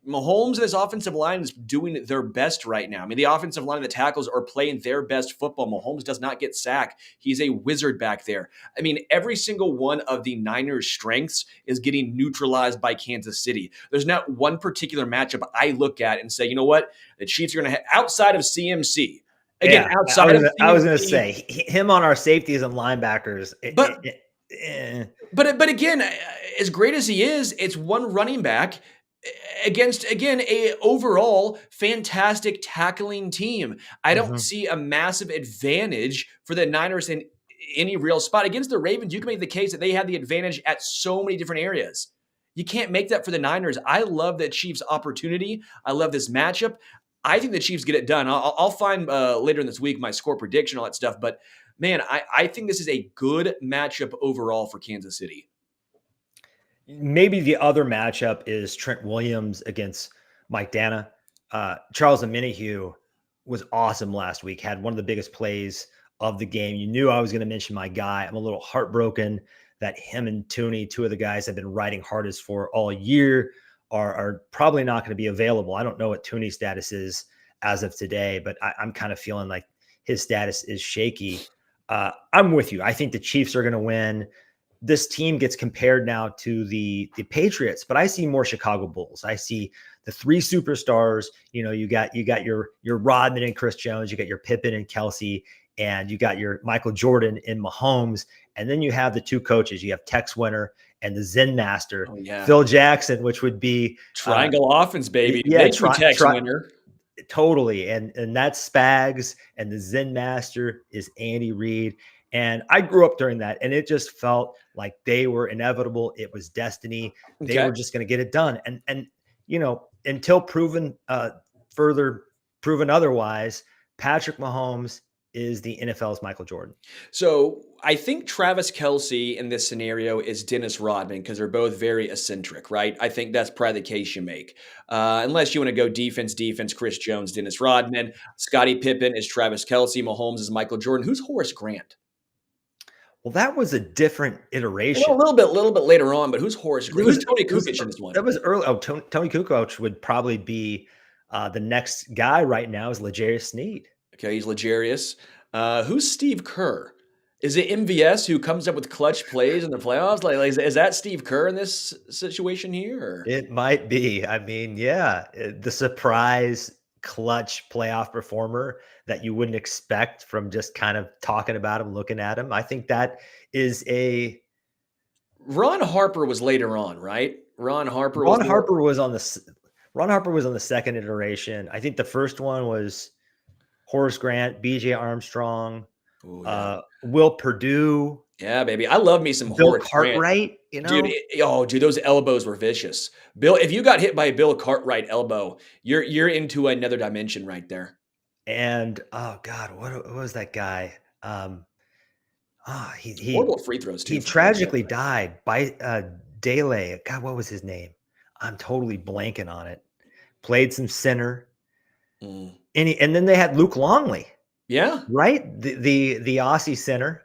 Mahomes and his offensive line is doing their best right now. I mean, the offensive line and the tackles are playing their best football. Mahomes does not get sacked. He's a wizard back there. I mean, every single one of the Niners' strengths is getting neutralized by Kansas City. There's not one particular matchup I look at and say, you know what? The Chiefs are going to have, outside of CMC, again, outside of I was going to say him on our safeties and linebackers. But again, as great as he is, it's one running back against, again, a overall fantastic tackling team. I don't see a massive advantage for the Niners in any real spot. Against the Ravens, you can make the case that they had the advantage at so many different areas. You can't make that for the Niners. I love that Chiefs opportunity. I love this matchup. I think the Chiefs get it done. I'll find later in this week my score prediction, all that stuff. But, man, I think this is a good matchup overall for Kansas City. Maybe the other matchup is Trent Williams against Mike Dana. Charles Omenihu was awesome last week, had one of the biggest plays of the game. You knew I was going to mention my guy. I'm a little heartbroken that him and Tooney, two of the guys I've been riding hardest for all year, are probably not going to be available. I don't know what Tooney's status is as of today, but I'm kind of feeling like his status is shaky. I'm with you. I think the Chiefs are going to win. This team gets compared now to the Patriots, but I see more Chicago Bulls. I see the 3 superstars. You got your Rodman and Chris Jones, you got your Pippen and Kelsey, and you got your Michael Jordan and Mahomes. And then you have the 2 coaches. You have Tex Winter and the Zen Master, Phil Jackson, which would be triangle offense, baby. Yeah, Tex Winter. Totally. And that's Spags, and the Zen Master is Andy Reid. And I grew up during that, and it just felt like they were inevitable. It was destiny. They were just going to get it done. And until further proven otherwise, Patrick Mahomes is the NFL's Michael Jordan. So I think Travis Kelce in this scenario is Dennis Rodman because they're both very eccentric, right? I think that's probably the case you make. Unless you want to go defense, Chris Jones, Dennis Rodman. Scottie Pippen is Travis Kelce. Mahomes is Michael Jordan. Who's Horace Grant? Well, that was a different iteration. A little bit later on, but who's Horace Grant? Who's Tony Kukoc in this one? That was early. Oh, Tony Kukoc would probably be the next guy right now is L'Jarius Sneed. Okay, he's L'Jarius. Who's Steve Kerr? Is it MVS who comes up with clutch plays in the playoffs? Like is that Steve Kerr in this situation here? Or? It might be. I mean, yeah, the surprise clutch playoff performer that you wouldn't expect from just kind of talking about him, looking at him. I think that is a... Ron Harper was later on, right? Ron Harper was on the... Ron Harper was on the second iteration. I think the first one was Horace Grant, B.J. Armstrong, Ooh, yeah. Will Perdue, Yeah, baby. I love me some Bill Horace Grant. Cartwright. Dude, dude, those elbows were vicious. Bill, if you got hit by a Bill Cartwright elbow, you're into another dimension right there. And oh God, what was that guy? He Horrible free throws too. he tragically died by Dele. God, what was his name? I'm totally blanking on it. Played some center. Mm. And then they had Luke Longley. Yeah. Right? The Aussie center.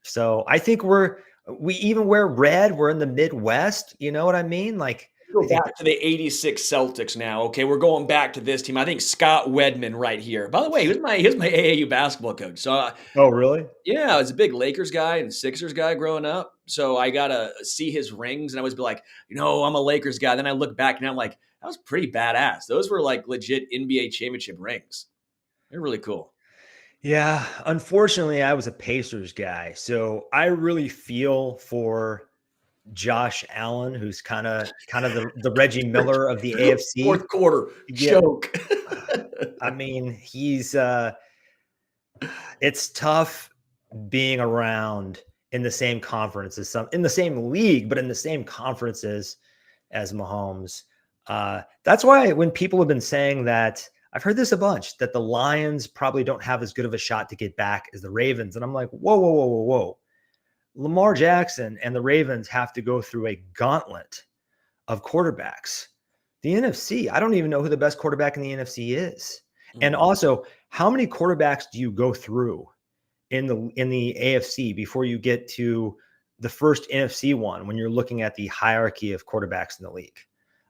So I think we even wear red. We're in the Midwest. You know what I mean? Like, Go back to the 86 Celtics now. Okay, we're going back to this team. I think Scott Wedman right here. By the way, he was my AAU basketball coach. So oh, really? yeah, I was a big Lakers guy and Sixers guy growing up. So I got to see his rings and I always be like, I'm a Lakers guy. Then I look back and I'm like, that was pretty badass. Those were like legit NBA championship rings. They're really cool. Yeah. Unfortunately, I was a Pacers guy. So I really feel for Josh Allen, who's kind of the Reggie Miller of the AFC. Fourth quarter choke. I mean, he's it's tough being around in the same conference as in the same league, but in the same conferences as Mahomes. That's why when people have been saying that, I've heard this a bunch, that the Lions probably don't have as good of a shot to get back as the Ravens. And I'm like, whoa. Lamar Jackson and the Ravens have to go through a gauntlet of quarterbacks. The NFC, I don't even know who the best quarterback in the NFC is. And also, how many quarterbacks do you go through in the AFC before you get to the first NFC one when you're looking at the hierarchy of quarterbacks in the league?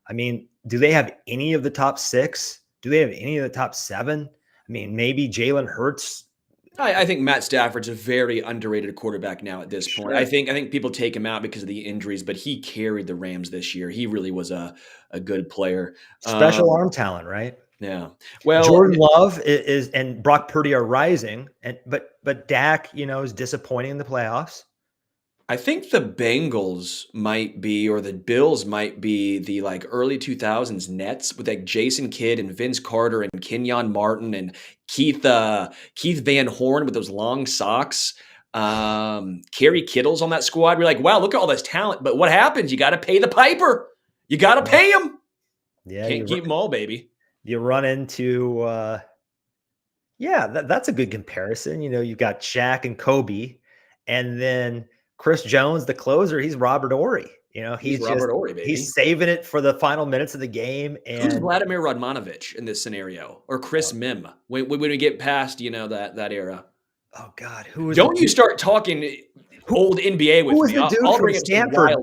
I mean, do they have any of the top 6? Do they have any of the top 7? I mean, maybe Jalen Hurts. I think Matt Stafford's a very underrated quarterback now at this point. I think people take him out because of the injuries, but he carried the Rams this year. He really was a good player. Special arm talent, right? Yeah. Well, Jordan Love is and Brock Purdy are rising, but Dak, is disappointing in the playoffs. I think the Bengals might be, or the Bills might be, the like early 2000s Nets with like Jason Kidd and Vince Carter and Kenyon Martin and Keith Van Horn with those long socks. Kerry Kittle's on that squad. We're like, wow, look at all this talent. But what happens? You got to pay the piper. You got to pay them. Yeah, can't keep them all, baby. You run into, that's a good comparison. You've got Shaq and Kobe, and then Chris Jones, the closer, he's Robert Horry. He's Robert Horry, baby. He's saving it for the final minutes of the game. And who's Vladimir Radmanovich in this scenario, or Chris Mim when we get past that era? Oh God, who is? Don't you start talking old NBA with who was me? The dude I'll from bring Stanford,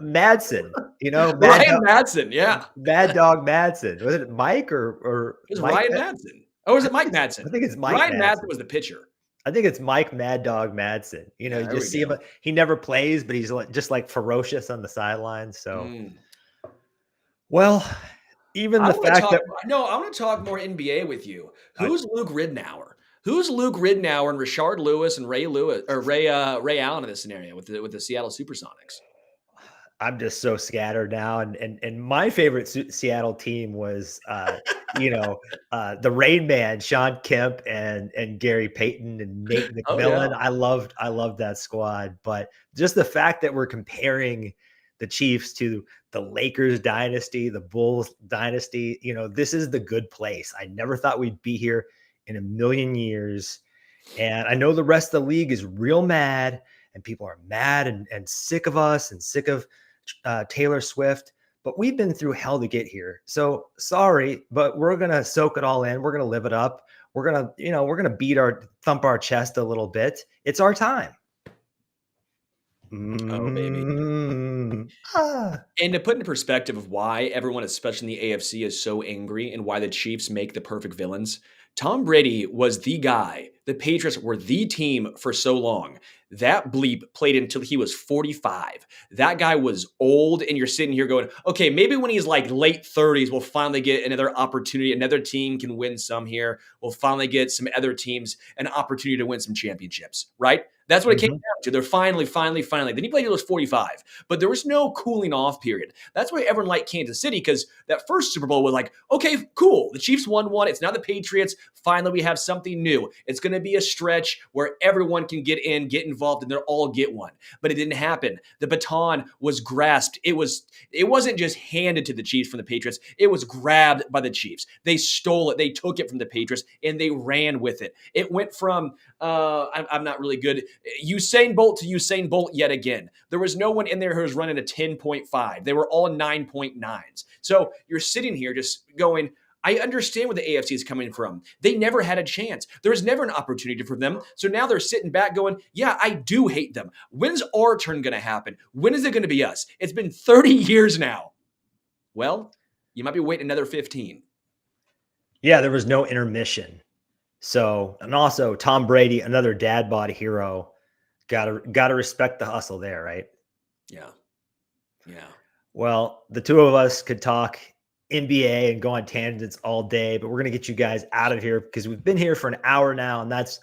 Madsen. Ryan Madsen, yeah, Mad Dog Madsen. Was it Mike or it was Ryan Madsen? Oh, was it Mike Madsen? I think it's Mike. Ryan Madsen was the pitcher. I think it's Mike Mad Dog Madsen. You just see him. He never plays, but he's just like ferocious on the sidelines. So, well, even the fact that I want to talk more NBA with you. Who's Luke Ridnour? Who's Luke Ridnour and Rashard Lewis and Ray Allen in this scenario with the Seattle Supersonics? I'm just so scattered now, and my favorite Seattle team was, the Rain Man, Sean Kemp and Gary Payton and Nate McMillan. Oh, yeah. I loved that squad, but just the fact that we're comparing the Chiefs to the Lakers dynasty, the Bulls dynasty, this is the good place. I never thought we'd be here in a million years, and I know the rest of the league is real mad, and people are mad and sick of us and sick of Taylor Swift, but we've been through hell to get here. So sorry, but we're going to soak it all in. We're going to live it up. We're going to, thump our chest a little bit. It's our time. Oh, baby. And to put into perspective of why everyone, especially in the AFC, is so angry and why the Chiefs make the perfect villains, Tom Brady was the guy. The Patriots were the team for so long. That bleep played until he was 45. That guy was old, and you're sitting here going, okay, maybe when he's like late 30s, we'll finally get another opportunity. Another team can win some here. We'll finally get some other teams an opportunity to win some championships, right? That's what it came down to. They're finally. Then he played till he was 45, but there was no cooling off period. That's why everyone liked Kansas City, because that first Super Bowl was like, okay, cool. The Chiefs won one. It's now the Patriots. Finally, we have something new. It's going to be a stretch where everyone can get in, get involved, and they'll all get one. But it didn't happen. The baton was grasped. It wasn't just handed to the Chiefs from the Patriots. It was grabbed by the Chiefs. They stole it. They took it from the Patriots, and they ran with it. It went from, I'm not really good, Usain Bolt to Usain Bolt yet again. There was no one in there who was running a 10.5. They were all 9.9s. So you're sitting here just going, I understand where the AFC is coming from. They never had a chance. There was never an opportunity for them. So now they're sitting back going, yeah, I do hate them. When's our turn going to happen? When is it going to be us? It's been 30 years now. Well, you might be waiting another 15. Yeah, there was no intermission. So, and also Tom Brady, another dad bod hero. Gotta respect the hustle there, right? Yeah. Well, the two of us could talk NBA and go on tangents all day, but we're gonna get you guys out of here because we've been here for an hour now, and that's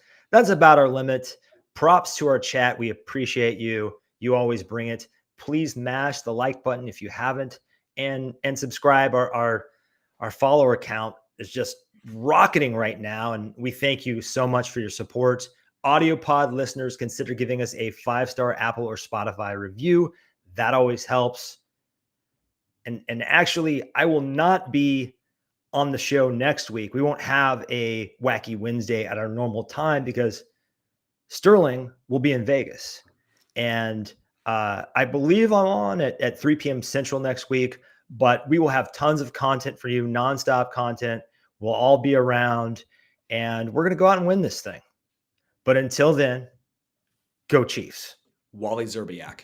about our limit. Props to our chat. We appreciate you. You always bring it. Please mash the like button if you haven't, and subscribe. Our follower count is just rocketing right now, and we thank you so much for your support. AudioPod listeners, consider giving us a 5-star Apple or Spotify review. That always helps. And actually, I will not be on the show next week. We won't have a Wacky Wednesday at our normal time because Sterling will be in Vegas. And I believe I'm on at 3 p.m. Central next week, but we will have tons of content for you, nonstop content. We'll all be around, and we're going to go out and win this thing. But until then, go Chiefs. Wally Zerbiak.